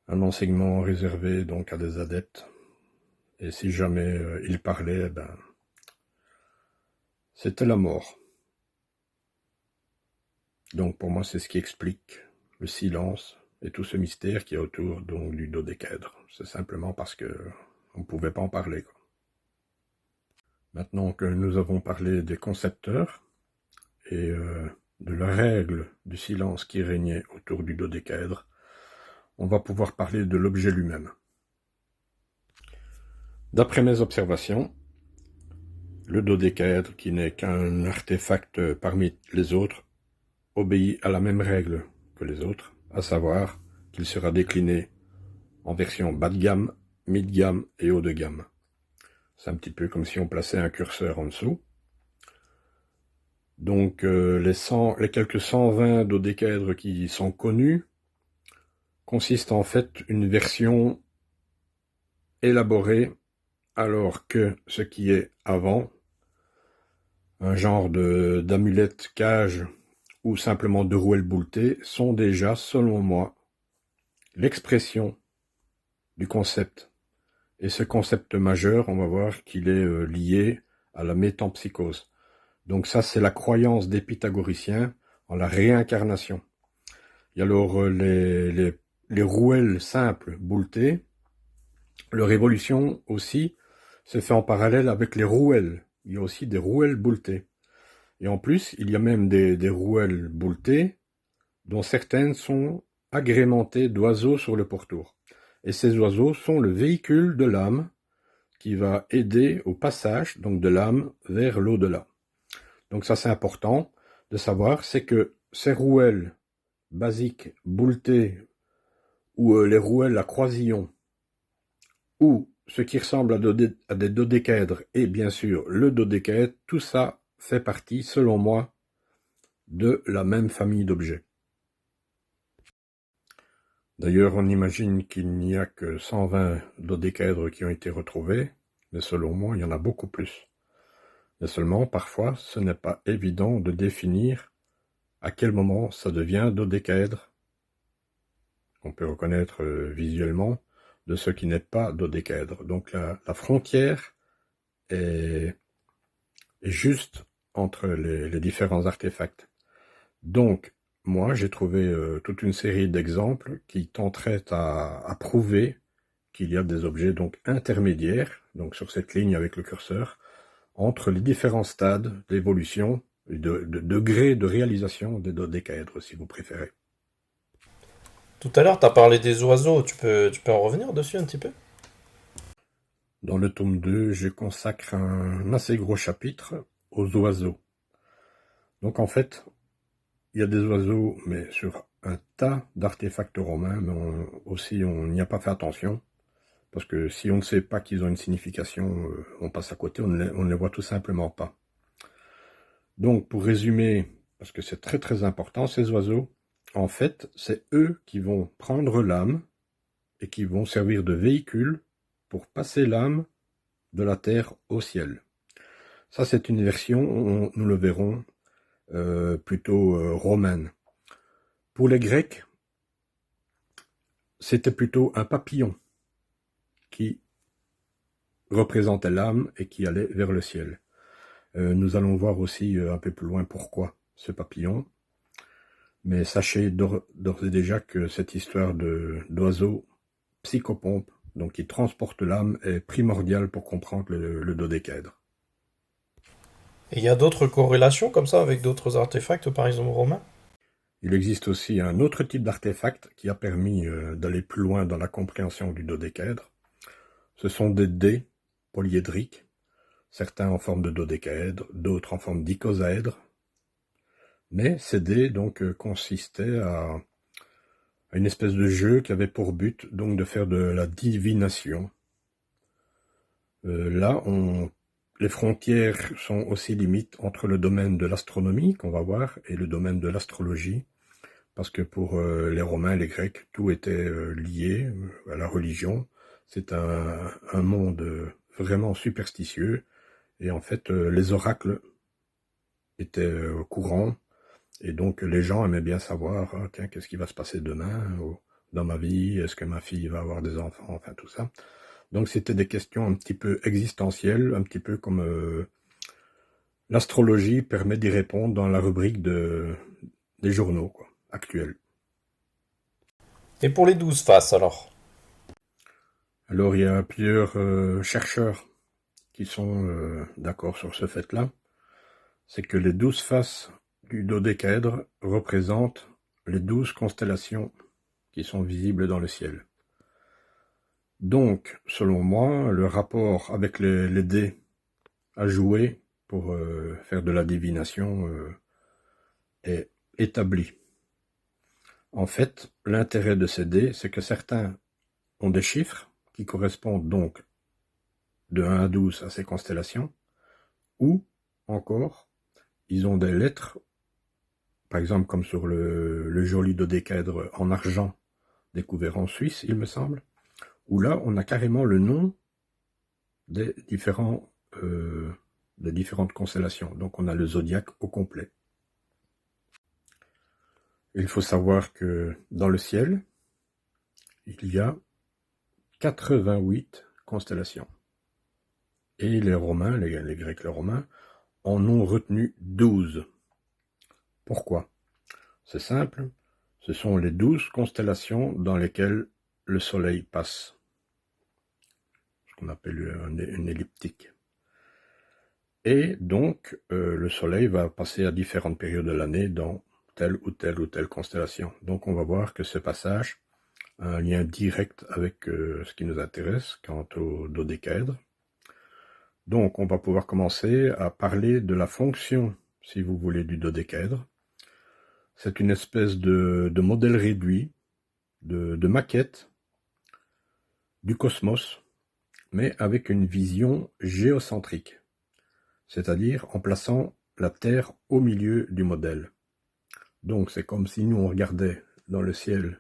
un enseignement réservé donc à des adeptes, et si jamais ils parlaient, c'était la mort. Donc pour moi, c'est ce qui explique le silence et tout ce mystère qui est autour donc du dodécaèdre. C'est simplement parce que on ne pouvait pas en parler, quoi. Maintenant que nous avons parlé des concepteurs et de la règle du silence qui régnait autour du dodécaèdre, on va pouvoir parler de l'objet lui-même. D'après mes observations, le dodécaèdre, qui n'est qu'un artefact parmi les autres, obéit à la même règle que les autres, à savoir qu'il sera décliné en version bas de gamme, mid de gamme et haut de gamme. C'est un petit peu comme si on plaçait un curseur en dessous. Donc les quelques 120 dodécaèdres qui sont connus consistent en fait une version élaborée, alors que ce qui est avant, un genre d'amulette cage ou simplement de rouelle bouletée, sont déjà, selon moi, l'expression du concept. Et ce concept majeur, on va voir qu'il est lié à la métempsychose. Donc ça, c'est la croyance des pythagoriciens en la réincarnation. Et alors les rouelles simples bouletées, leur évolution aussi se fait en parallèle avec les rouelles. Il y a aussi des rouelles bouletées. Et en plus, il y a même des rouelles bouletées dont certaines sont agrémentées d'oiseaux sur le pourtour. Et ces oiseaux sont le véhicule de l'âme qui va aider au passage donc de l'âme vers l'au-delà. Donc ça, c'est important de savoir, c'est que ces rouelles basiques bouletées ou les rouelles à croisillon ou ce qui ressemble à des dodécaèdres et bien sûr le dodécaèdre, tout ça fait partie, selon moi, de la même famille d'objets. D'ailleurs, on imagine qu'il n'y a que 120 dodécaèdres qui ont été retrouvés, mais selon moi, il y en a beaucoup plus. Mais seulement, parfois, ce n'est pas évident de définir à quel moment ça devient dodécaèdre. On peut reconnaître visuellement de ce qui n'est pas dodécaèdre. Donc la frontière est juste entre les différents artefacts. Donc, moi, j'ai trouvé toute une série d'exemples qui tenteraient à prouver qu'il y a des objets donc intermédiaires, donc sur cette ligne avec le curseur, entre les différents stades d'évolution, de degré de réalisation des dodécaèdres, si vous préférez. Tout à l'heure, tu as parlé des oiseaux, tu peux en revenir dessus un petit peu? Dans le tome 2, je consacre un assez gros chapitre aux oiseaux. Donc en fait, il y a des oiseaux, mais sur un tas d'artefacts romains, mais on n'y a pas fait attention, parce que si on ne sait pas qu'ils ont une signification, on passe à côté, on ne les voit tout simplement pas. Donc pour résumer, parce que c'est très très important, ces oiseaux, en fait, c'est eux qui vont prendre l'âme et qui vont servir de véhicule pour passer l'âme de la Terre au ciel. Ça, c'est une version, nous le verrons, plutôt romaine. Pour les Grecs, c'était plutôt un papillon qui représentait l'âme et qui allait vers le ciel. Nous allons voir aussi un peu plus loin pourquoi ce papillon. Mais sachez d'ores et déjà que cette histoire d'oiseau psychopompe, donc qui transporte l'âme, est primordiale pour comprendre le dodécaèdre. Et il y a d'autres corrélations comme ça avec d'autres artefacts, par exemple romains? Il existe aussi un autre type d'artefact qui a permis d'aller plus loin dans la compréhension du dodécaèdre. Ce sont des dés polyédriques, certains en forme de dodécaèdre, d'autres en forme d'icosaèdre. Mais ces dés donc consistaient à une espèce de jeu qui avait pour but donc de faire de la divination. Là, les frontières sont aussi limites entre le domaine de l'astronomie, qu'on va voir, et le domaine de l'astrologie, parce que pour les Romains, les Grecs, tout était lié à la religion. C'est un monde vraiment superstitieux, et en fait, les oracles étaient courants, et donc les gens aimaient bien savoir, ah, tiens, qu'est-ce qui va se passer demain dans ma vie, est-ce que ma fille va avoir des enfants, enfin tout ça. Donc c'était des questions un petit peu existentielles, un petit peu comme l'astrologie permet d'y répondre dans la rubrique des journaux quoi, actuels. Et pour les 12 faces alors? Alors il y a plusieurs chercheurs qui sont d'accord sur ce fait-là. C'est que les 12 faces du dodécaèdre représentent les 12 constellations qui sont visibles dans le ciel. Donc, selon moi, le rapport avec les dés à jouer pour faire de la divination est établi. En fait, l'intérêt de ces dés, c'est que certains ont des chiffres qui correspondent donc de 1 à 12 à ces constellations, ou encore, ils ont des lettres, par exemple comme sur le joli dodécaèdre en argent découvert en Suisse, il me semble, où là, on a carrément le nom des différentes constellations. Donc on a le zodiaque au complet. Il faut savoir que dans le ciel, il y a 88 constellations. Et les Romains, les Grecs, les Romains, en ont retenu 12. Pourquoi? C'est simple, ce sont les 12 constellations dans lesquelles le Soleil passe. Ce qu'on appelle une elliptique. Et donc, le Soleil va passer à différentes périodes de l'année dans telle ou telle constellation. Donc on va voir que ce passage a un lien direct avec ce qui nous intéresse quant au dodécaèdre. Donc on va pouvoir commencer à parler de la fonction, si vous voulez, du dodécaèdre. C'est une espèce de modèle réduit, de maquette du cosmos, mais avec une vision géocentrique, c'est-à-dire en plaçant la Terre au milieu du modèle. Donc c'est comme si nous on regardait dans le ciel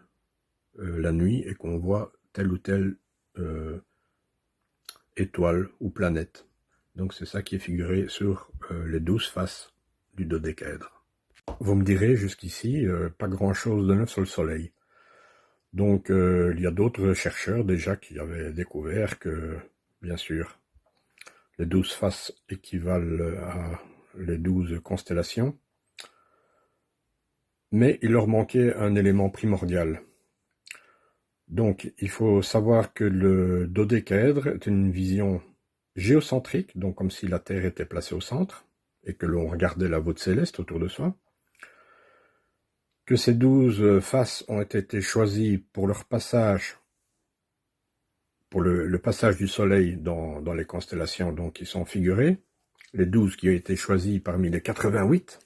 la nuit et qu'on voit telle ou telle étoile ou planète. Donc c'est ça qui est figuré sur les 12 faces du dodécaèdre. Vous me direz jusqu'ici, pas grand-chose de neuf sur le Soleil. Donc il y a d'autres chercheurs déjà qui avaient découvert que, bien sûr, les 12 faces équivalent à les 12 constellations, mais il leur manquait un élément primordial. Donc, il faut savoir que le dodécaèdre est une vision géocentrique, donc comme si la Terre était placée au centre, et que l'on regardait la voûte céleste autour de soi. Que ces 12 faces ont été choisies pour leur passage, pour le passage du Soleil dans les constellations donc, qui sont figurées, les 12 qui ont été choisis parmi les 88.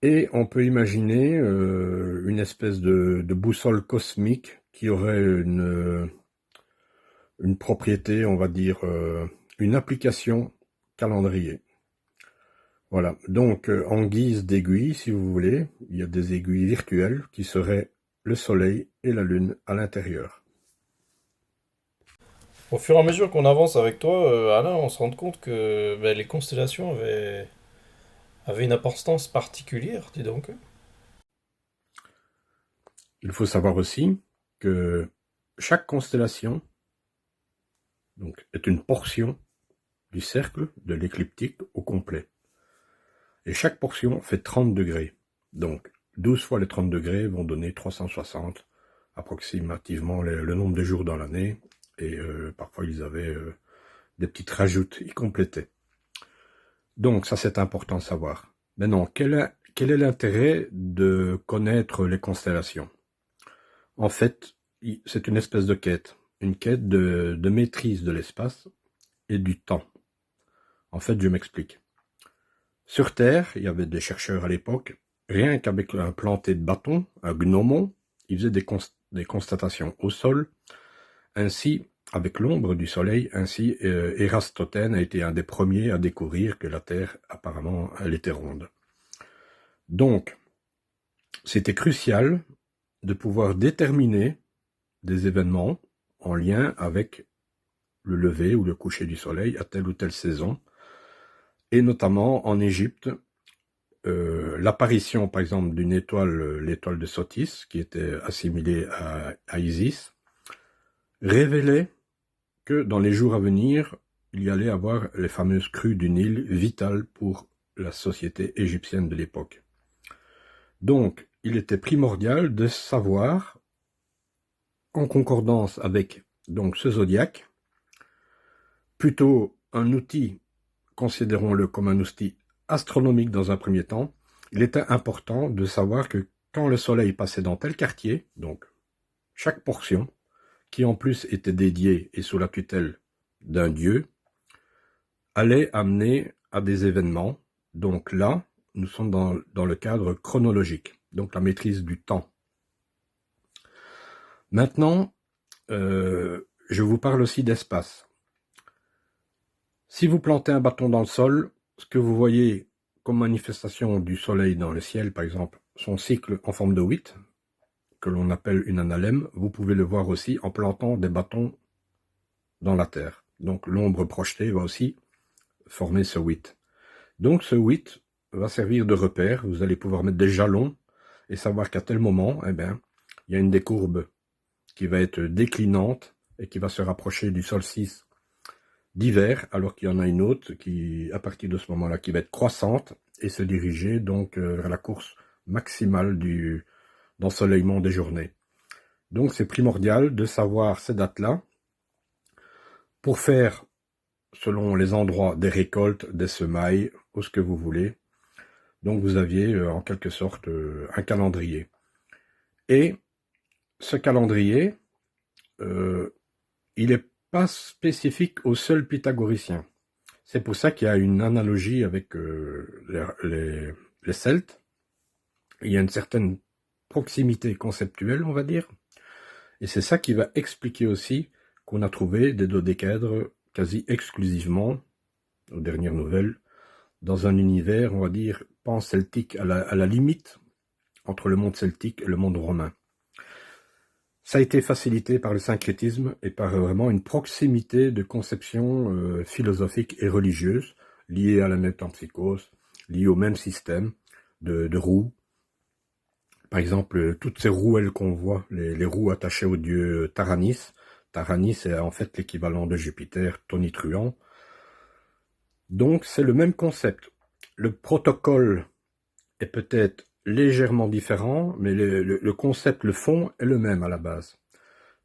Et on peut imaginer une espèce de boussole cosmique qui aurait une propriété, on va dire, une application calendrier. Voilà, donc en guise d'aiguille, si vous voulez, il y a des aiguilles virtuelles qui seraient le Soleil et la Lune à l'intérieur. Au fur et à mesure qu'on avance avec toi, Alain, on se rend compte que ben, les constellations avaient une importance particulière, dis donc. Il faut savoir aussi que chaque constellation donc, est une portion du cercle de l'écliptique au complet. Et chaque portion fait 30 degrés. Donc 12 fois les 30 degrés vont donner 360 approximativement le nombre de jours dans l'année. Et parfois ils avaient des petites rajoutes, ils complétaient. Donc ça c'est important de savoir. Maintenant, quel est l'intérêt de connaître les constellations? En fait, c'est une espèce de quête. Une quête de maîtrise de l'espace et du temps. En fait, je m'explique. Sur Terre, il y avait des chercheurs à l'époque, rien qu'avec un planté de bâton, un gnomon, ils faisaient des constatations au sol. Ainsi, avec l'ombre du soleil, ainsi Ératosthène a été un des premiers à découvrir que la Terre, apparemment, elle était ronde. Donc, c'était crucial de pouvoir déterminer des événements en lien avec le lever ou le coucher du soleil à telle ou telle saison, et notamment en Égypte, l'apparition par exemple d'une étoile, l'étoile de Sothis, qui était assimilée à Isis, révélait que dans les jours à venir, il y allait avoir les fameuses crues du Nil, vitales pour la société égyptienne de l'époque. Donc, il était primordial de savoir, en concordance avec donc ce zodiaque, plutôt un outil, considérons-le comme un outil astronomique dans un premier temps, il était important de savoir que quand le soleil passait dans tel quartier, donc chaque portion, qui en plus était dédiée et sous la tutelle d'un dieu, allait amener à des événements. Donc là, nous sommes dans le cadre chronologique, donc la maîtrise du temps. Maintenant, je vous parle aussi d'espace. Si vous plantez un bâton dans le sol, ce que vous voyez comme manifestation du soleil dans le ciel, par exemple, son cycle en forme de 8, que l'on appelle une analème, vous pouvez le voir aussi en plantant des bâtons dans la terre. Donc l'ombre projetée va aussi former ce 8. Donc ce 8 va servir de repère, vous allez pouvoir mettre des jalons et savoir qu'à tel moment, eh bien, il y a une des courbes qui va être déclinante et qui va se rapprocher du solstice d'hiver, alors qu'il y en a une autre qui, à partir de ce moment-là, qui va être croissante et se diriger donc vers la course maximale d'ensoleillement des journées. Donc c'est primordial de savoir ces dates-là pour faire, selon les endroits, des récoltes, des semailles, ou ce que vous voulez. Donc vous aviez en quelque sorte un calendrier. Et ce calendrier, il n'est pas spécifique aux seuls pythagoriciens. C'est pour ça qu'il y a une analogie avec les Celtes. Il y a une certaine proximité conceptuelle, on va dire. Et c'est ça qui va expliquer aussi qu'on a trouvé des dodécaèdres quasi exclusivement, aux dernières nouvelles, dans un univers, on va dire, pan-celtique, à la limite entre le monde celtique et le monde romain. Ça a été facilité par le syncrétisme et par vraiment une proximité de conceptions philosophiques et religieuses liées à la métempsychose, liées au même système de roues. Par exemple, toutes ces rouelles qu'on voit, les roues attachées au dieu Taranis. Taranis est en fait l'équivalent de Jupiter tonitruant. Donc c'est le même concept. Le protocole est peut-être légèrement différent, mais le concept, le fond est le même à la base.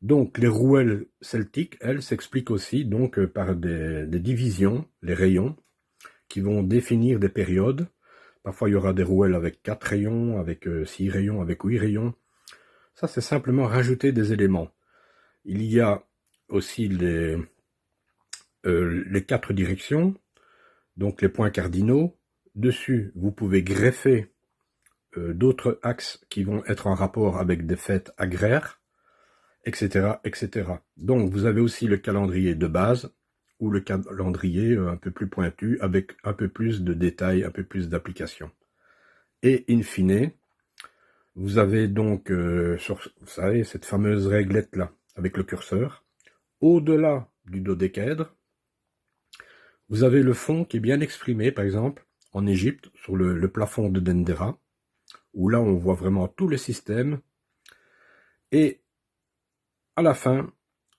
Donc les rouelles celtiques, elles, s'expliquent aussi donc par des divisions, les rayons, qui vont définir des périodes. Parfois il y aura des rouelles avec 4 rayons, avec 6 rayons, avec 8 rayons. Ça c'est simplement rajouter des éléments. Il y a aussi les 4 directions, donc les points cardinaux. Dessus, vous pouvez greffer d'autres axes qui vont être en rapport avec des fêtes agraires, etc., etc. Donc, vous avez aussi le calendrier de base ou le calendrier un peu plus pointu avec un peu plus de détails, un peu plus d'applications. Et in fine, vous avez donc, vous savez, cette fameuse réglette-là avec le curseur. Au-delà du dodécaèdre. Vous avez le fond qui est bien exprimé, par exemple, en Égypte, sur le plafond de Dendera, où là on voit vraiment tout le système. Et à la fin,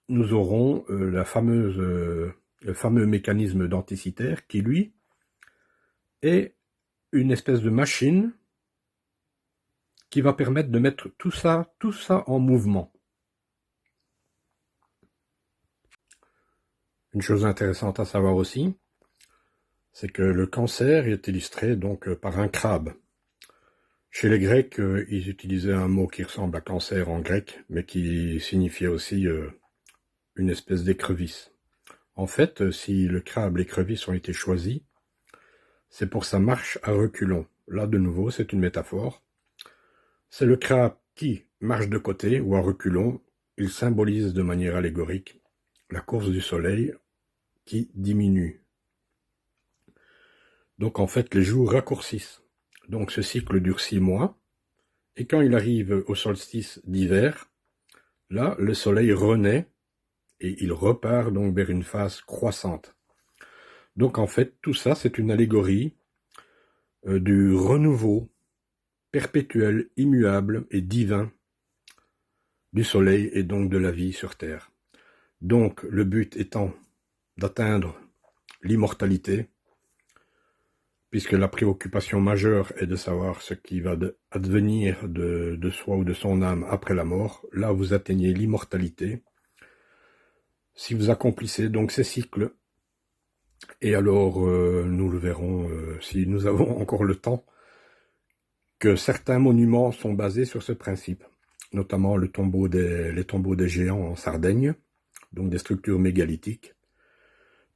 nous aurons le fameux mécanisme denticitaire qui, lui, est une espèce de machine qui va permettre de mettre tout ça en mouvement. Une chose intéressante à savoir aussi, c'est que le cancer est illustré donc par un crabe. Chez les Grecs, ils utilisaient un mot qui ressemble à cancer en grec, mais qui signifiait aussi une espèce d'écrevisse. En fait, si le crabe et l'écrevisse ont été choisis, c'est pour sa marche à reculons. Là, de nouveau, c'est une métaphore. C'est le crabe qui marche de côté ou à reculons. Il symbolise de manière allégorique la course du soleil qui diminue. Donc en fait, les jours raccourcissent. Donc ce cycle dure 6 mois. Et quand il arrive au solstice d'hiver, là, le soleil renaît et il repart donc vers une phase croissante. Donc en fait, tout ça, c'est une allégorie du renouveau perpétuel, immuable et divin du soleil et donc de la vie sur Terre. Donc le but étant d'atteindre l'immortalité, puisque la préoccupation majeure est de savoir ce qui va advenir de soi ou de son âme après la mort. Là, vous atteignez l'immortalité. Si vous accomplissez donc ces cycles, et alors nous le verrons si nous avons encore le temps, que certains monuments sont basés sur ce principe, notamment les tombeaux des géants en Sardaigne, donc des structures mégalithiques.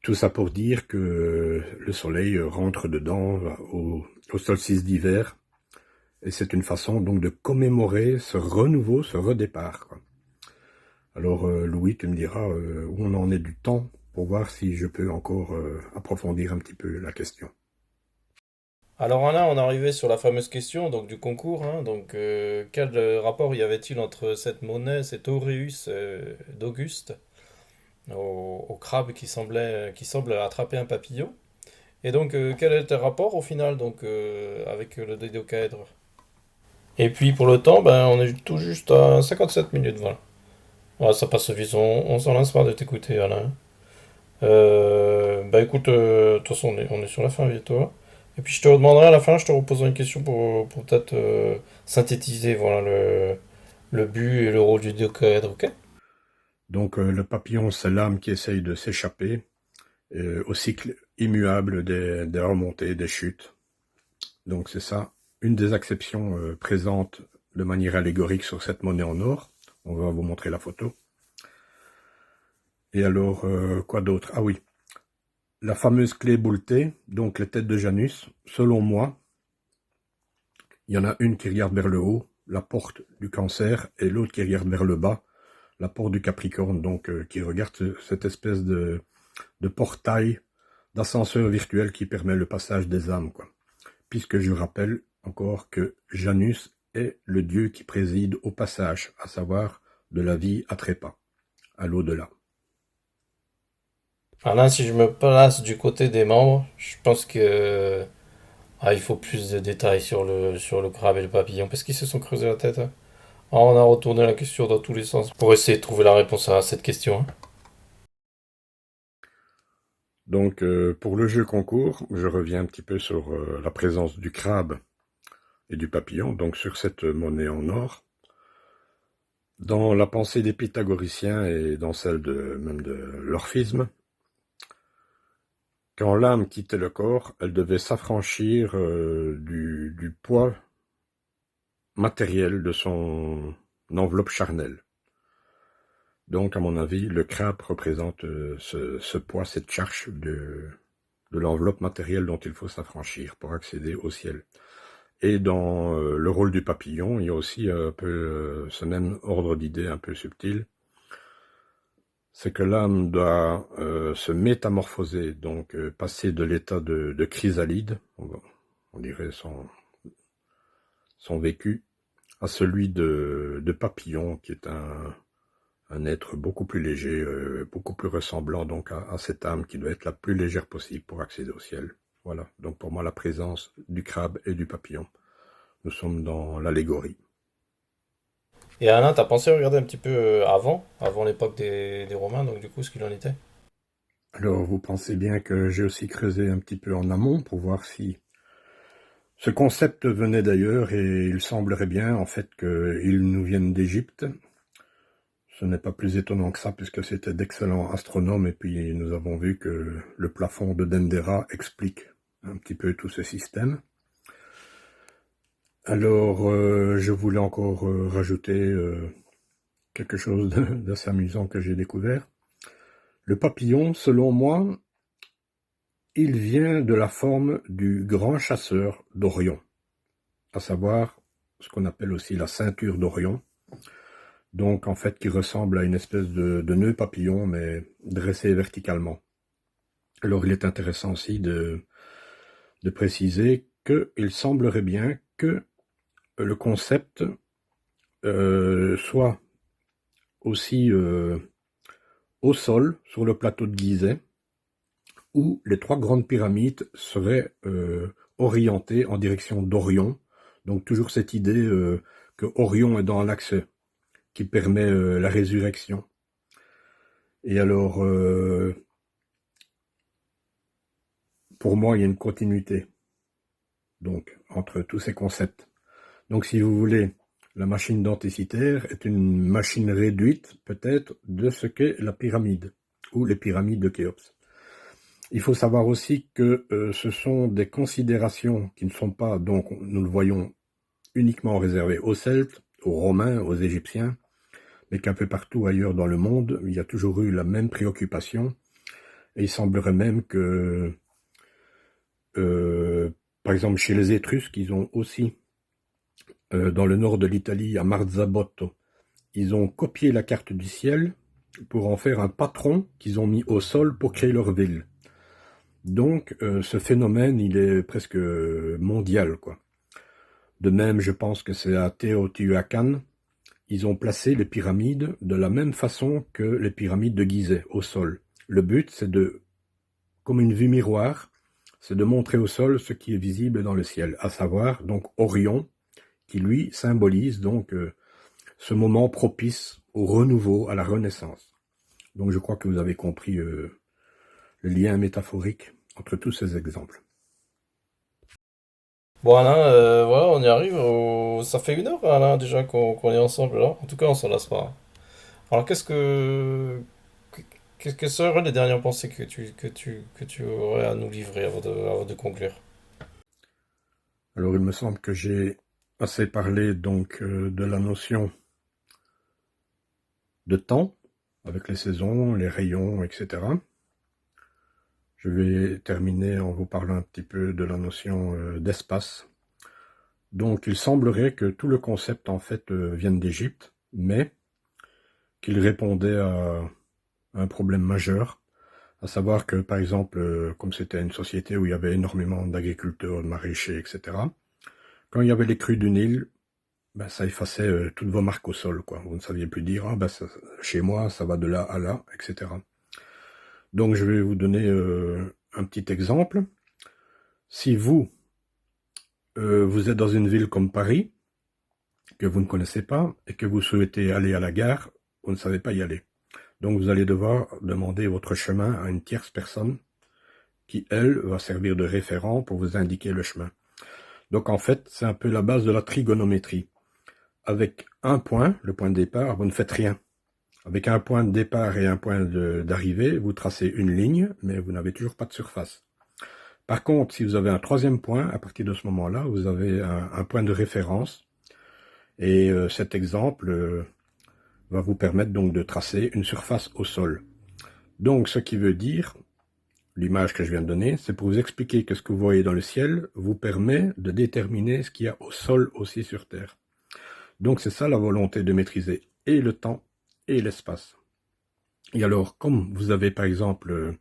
Tout ça pour dire que le soleil rentre dedans au solstice d'hiver, et c'est une façon donc de commémorer ce renouveau, ce redépart, quoi. Alors Louis, tu me diras où on en est du temps pour voir si je peux encore approfondir un petit peu la question. Alors là, on est arrivé sur la fameuse question donc, du concours, hein. Donc, quel rapport y avait-il entre cette monnaie, cet auréus d'Auguste, au crabe qui semble attraper un papillon? Et donc, quel est le rapport au final donc, avec le dodécaèdre? Et puis pour le temps, ben, on est tout juste à 57 minutes, voilà. Ouais, ça passe vite, on s'en lasse pas de t'écouter, Alain. Bah écoute, de toute façon, on est sur la fin bientôt. Et puis je te demanderai à la fin, je te reposerai une question pour peut-être synthétiser voilà, le but et le rôle du décaèdre, ok? Donc le papillon, c'est l'âme qui essaye de s'échapper au cycle immuable des remontées, des chutes. Donc c'est ça, une des acceptions présentes de manière allégorique sur cette monnaie en or. On va vous montrer la photo. Et alors, quoi d'autre? Ah oui, la fameuse clé bouletée, donc les têtes de Janus, selon moi, il y en a une qui regarde vers le haut, la porte du Cancer, et l'autre qui regarde vers le bas, la porte du Capricorne, donc qui regarde cette espèce de portail, d'ascenseur virtuel qui permet le passage des âmes, quoi. Puisque je rappelle encore que Janus est le dieu qui préside au passage, à savoir de la vie à trépas, à l'au-delà. Alain, si je me place du côté des membres, je pense que il faut plus de détails sur le crabe et le papillon, parce qu'ils se sont creusés la tête, hein. Ah, on a retourné la question dans tous les sens pour essayer de trouver la réponse à cette question, hein. Donc pour le jeu concours, je reviens un petit peu sur la présence du crabe et du papillon, donc sur cette monnaie en or. Dans la pensée des pythagoriciens et dans celle même de l'orphisme, quand l'âme quittait le corps, elle devait s'affranchir du poids matériel de son enveloppe charnelle. Donc, à mon avis, le crabe représente ce poids, cette charge de l'enveloppe matérielle dont il faut s'affranchir pour accéder au ciel. Et dans le rôle du papillon, il y a aussi un peu ce même ordre d'idée un peu subtil. C'est que l'âme doit se métamorphoser, donc passer de l'état de chrysalide, on dirait son vécu, à celui de papillon, qui est un être beaucoup plus léger, beaucoup plus ressemblant donc à cette âme qui doit être la plus légère possible pour accéder au ciel. Voilà, donc pour moi la présence du crabe et du papillon. Nous sommes dans l'allégorie. Et Alain, t'as pensé à regarder un petit peu avant l'époque des Romains, donc du coup, ce qu'il en était? Alors vous pensez bien que j'ai aussi creusé un petit peu en amont pour voir si ce concept venait d'ailleurs, et il semblerait bien en fait qu'il nous vienne d'Égypte. Ce n'est pas plus étonnant que ça, puisque c'était d'excellents astronomes, et puis nous avons vu que le plafond de Dendera explique un petit peu tout ce système. Alors, je voulais encore rajouter quelque chose d'assez amusant que j'ai découvert. Le papillon, selon moi, il vient de la forme du grand chasseur d'Orion, à savoir ce qu'on appelle aussi la ceinture d'Orion. Donc, en fait, qui ressemble à une espèce de nœud papillon, mais dressé verticalement. Alors, il est intéressant aussi de préciser qu'il semblerait bien que le concept soit aussi au sol, sur le plateau de Gizeh, où les trois grandes pyramides seraient orientées en direction d'Orion. Donc, toujours cette idée que Orion est dans l'axe qui permet la résurrection. Et alors, pour moi, il y a une continuité donc entre tous ces concepts. Donc, si vous voulez, la machine denticitaire est une machine réduite, peut-être, de ce qu'est la pyramide, ou les pyramides de Khéops. Il faut savoir aussi que ce sont des considérations qui ne sont pas, donc, nous le voyons, uniquement réservées aux Celtes, aux Romains, aux Égyptiens, mais qu'un peu partout ailleurs dans le monde, il y a toujours eu la même préoccupation. Et il semblerait même que, par exemple, chez les Étrusques, ils ont aussi, dans le nord de l'Italie, à Marzabotto, ils ont copié la carte du ciel pour en faire un patron qu'ils ont mis au sol pour créer leur ville. Donc, ce phénomène, il est presque mondial, quoi. De même, je pense que c'est à Teotihuacan, ils ont placé les pyramides de la même façon que les pyramides de Gizeh, au sol. Le but, c'est de, comme une vue miroir, c'est de montrer au sol ce qui est visible dans le ciel, à savoir donc Orion, qui lui symbolise donc ce moment propice au renouveau, à la renaissance. Donc je crois que vous avez compris le lien métaphorique entre tous ces exemples. Bon, Alain, voilà, on y arrive. Ça fait 1 heure, Alain, déjà qu'on est ensemble là. En tout cas, on s'en lasse pas. Alors, qu'est-ce que seraient les dernières pensées que tu aurais à nous livrer avant de conclure? Alors il me semble que j'ai assez parlé donc de la notion de temps, avec les saisons, les rayons, etc. Je vais terminer en vous parlant un petit peu de la notion d'espace. Donc il semblerait que tout le concept en fait vienne d'Égypte, mais qu'il répondait à un problème majeur, à savoir que par exemple, comme c'était une société où il y avait énormément d'agriculteurs, de maraîchers, etc., quand il y avait les crues du Nil, ben, ça effaçait toutes vos marques au sol, quoi. Vous ne saviez plus dire, ah ben chez moi, ça va de là à là, etc. Donc je vais vous donner un petit exemple. Si vous, vous êtes dans une ville comme Paris, que vous ne connaissez pas, et que vous souhaitez aller à la gare, vous ne savez pas y aller. Donc vous allez devoir demander votre chemin à une tierce personne qui, elle, va servir de référent pour vous indiquer le chemin. Donc en fait, c'est un peu la base de la trigonométrie. Avec un point, le point de départ, vous ne faites rien. Avec un point de départ et un point d'arrivée, vous tracez une ligne, mais vous n'avez toujours pas de surface. Par contre, si vous avez un troisième point, à partir de ce moment-là, vous avez un point de référence. Et cet exemple va vous permettre donc de tracer une surface au sol. Donc, ce qui veut dire, l'image que je viens de donner, c'est pour vous expliquer que ce que vous voyez dans le ciel vous permet de déterminer ce qu'il y a au sol aussi sur Terre. Donc, c'est ça la volonté de maîtriser et le temps et l'espace. Et alors, comme vous avez par exemple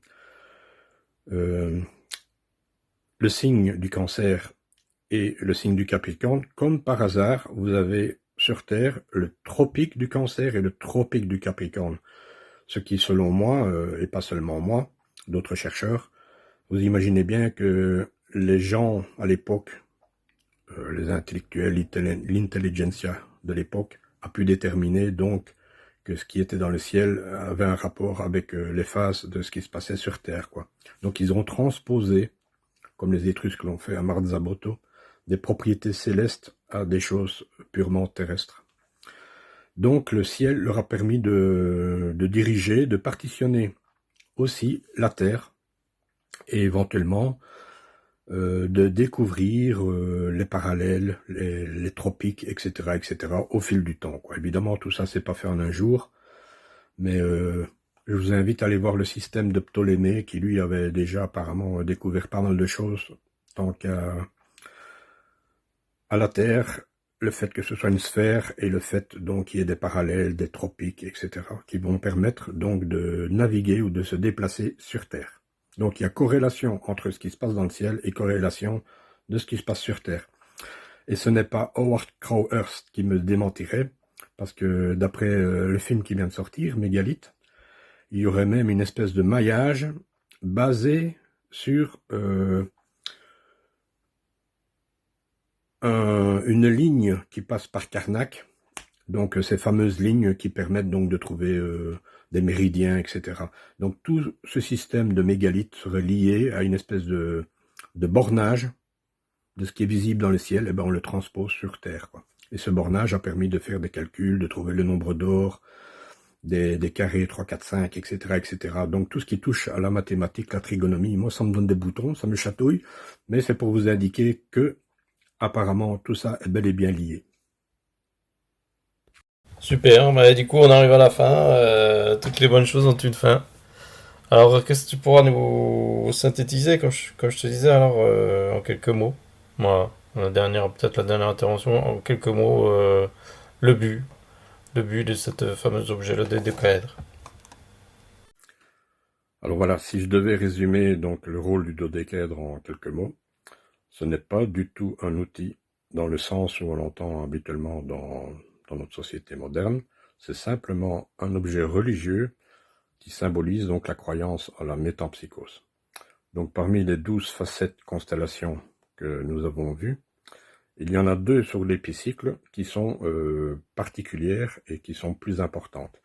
le signe du Cancer et le signe du Capricorne, comme par hasard, vous avez sur Terre le tropique du Cancer et le tropique du Capricorne. Ce qui, selon moi, et pas seulement moi, d'autres chercheurs, vous imaginez bien que les gens à l'époque, les intellectuels, l'intelligentsia de l'époque, a pu déterminer donc que ce qui était dans le ciel avait un rapport avec les phases de ce qui se passait sur Terre, quoi. Donc ils ont transposé, comme les Étrusques l'ont fait à Marzabotto, des propriétés célestes à des choses purement terrestres. Donc le ciel leur a permis de diriger, de partitionner aussi la Terre et éventuellement de découvrir les parallèles, les tropiques, etc., etc., au fil du temps, quoi. Évidemment, tout ça, c'est pas fait en un jour, mais je vous invite à aller voir le système de Ptolémée, qui lui avait déjà apparemment découvert pas mal de choses, tant qu'à la Terre, le fait que ce soit une sphère et le fait donc qu'il y ait des parallèles, des tropiques, etc., qui vont permettre donc de naviguer ou de se déplacer sur Terre. Donc il y a corrélation entre ce qui se passe dans le ciel et corrélation de ce qui se passe sur Terre. Et ce n'est pas Howard Crowhurst qui me démentirait, parce que d'après le film qui vient de sortir, Mégalithe, il y aurait même une espèce de maillage basé sur une ligne qui passe par Karnak, donc ces fameuses lignes qui permettent donc de trouver des méridiens, etc. Donc tout ce système de mégalithes serait lié à une espèce de bornage de ce qui est visible dans le ciel, et ben on le transpose sur Terre, quoi. Et ce bornage a permis de faire des calculs, de trouver le nombre d'or, des carrés 3, 4, 5, etc., etc. Donc tout ce qui touche à la mathématique, la trigonomie, moi ça me donne des boutons, ça me chatouille, mais c'est pour vous indiquer que apparemment tout ça est bel et bien lié. Super, bah, du coup on arrive à la fin, toutes les bonnes choses ont une fin. Alors qu'est-ce que tu pourras nous synthétiser, comme je te disais, alors en quelques mots? Moi, peut-être la dernière intervention, en quelques mots, le but, le but de cette fameuse objet, le dodécaèdre. Alors voilà, si je devais résumer donc le rôle du dodécaèdre en quelques mots, ce n'est pas du tout un outil dans le sens où on l'entend habituellement dans notre société moderne. C'est simplement un objet religieux qui symbolise donc la croyance à la métempsychose. Donc parmi les 12 facettes constellations que nous avons vues, il y en a 2 sur l'épicycle qui sont particulières et qui sont plus importantes.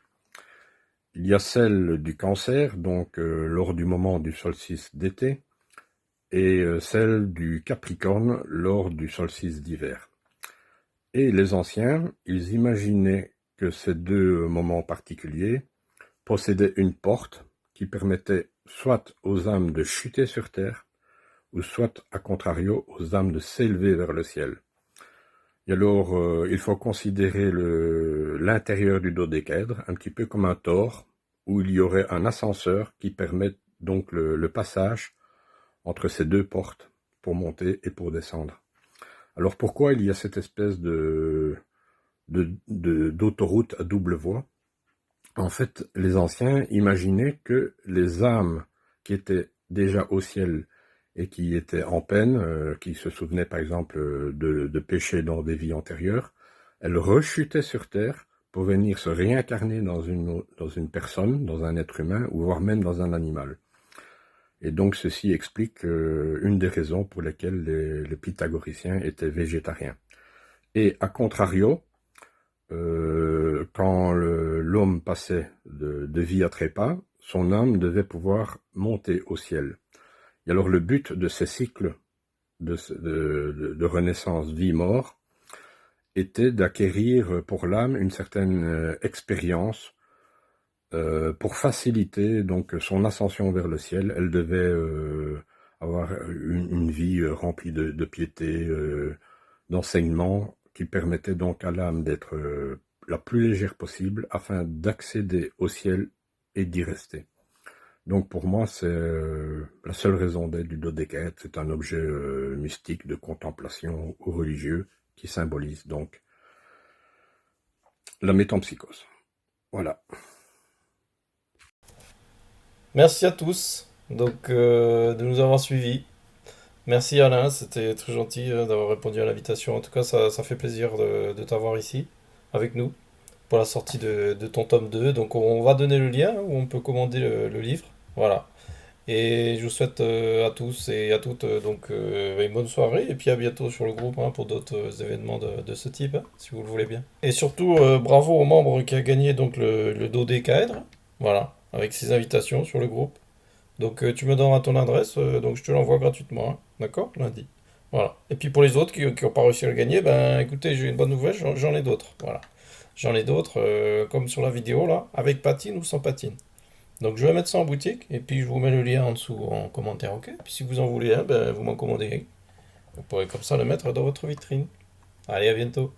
Il y a celle du Cancer, donc lors du moment du solstice d'été, et celle du Capricorne lors du solstice d'hiver. Et les anciens, ils imaginaient que ces 2 moments particuliers possédaient une porte qui permettait soit aux âmes de chuter sur terre, ou soit, à contrario, aux âmes de s'élever vers le ciel. Et alors, il faut considérer l'intérieur du dodécaèdre un petit peu comme un tore, où il y aurait un ascenseur qui permet donc le passage entre ces 2 portes pour monter et pour descendre. Alors pourquoi il y a cette espèce d'autoroute à double voie? En fait, les anciens imaginaient que les âmes qui étaient déjà au ciel et qui étaient en peine, qui se souvenaient par exemple de péchés dans des vies antérieures, elles rechutaient sur terre pour venir se réincarner dans une personne, dans un être humain, ou voire même dans un animal. Et donc ceci explique une des raisons pour lesquelles les pythagoriciens étaient végétariens. Et à contrario, quand l'homme passait de vie à trépas, son âme devait pouvoir monter au ciel. Et alors le but de ces cycles de renaissance vie-mort était d'acquérir pour l'âme une certaine expérience pour faciliter donc son ascension vers le ciel. Elle devait avoir une vie remplie de piété, d'enseignement, qui permettait donc à l'âme d'être la plus légère possible afin d'accéder au ciel et d'y rester. Donc pour moi, c'est la seule raison d'être du dodécaèdre. C'est un objet mystique de contemplation ou religieux qui symbolise donc la métempsychose. Voilà. Merci à tous donc de nous avoir suivis. Merci Alain, c'était très gentil d'avoir répondu à l'invitation. En tout cas, ça fait plaisir de t'avoir ici. avec nous pour la sortie de ton tome 2. Donc on va donner le lien où on peut commander le livre. Voilà. Et je vous souhaite à tous et à toutes une bonne soirée et puis à bientôt sur le groupe hein, pour d'autres événements de ce type, hein, si vous le voulez bien. Et surtout, bravo au membre qui a gagné donc le dodécaèdre, voilà, avec ses invitations sur le groupe. Donc tu me donneras ton adresse, donc je te l'envoie gratuitement, hein, d'accord? Lundi. Voilà. Et puis pour les autres qui n'ont pas réussi à le gagner, ben écoutez, j'ai une bonne nouvelle, j'en ai d'autres. Voilà. J'en ai d'autres, comme sur la vidéo là, avec patine ou sans patine. Donc je vais mettre ça en boutique et puis je vous mets le lien en dessous en commentaire, ok? Puis si vous en voulez un, ben, vous m'en commandez un. Vous pourrez comme ça le mettre dans votre vitrine. Allez, à bientôt.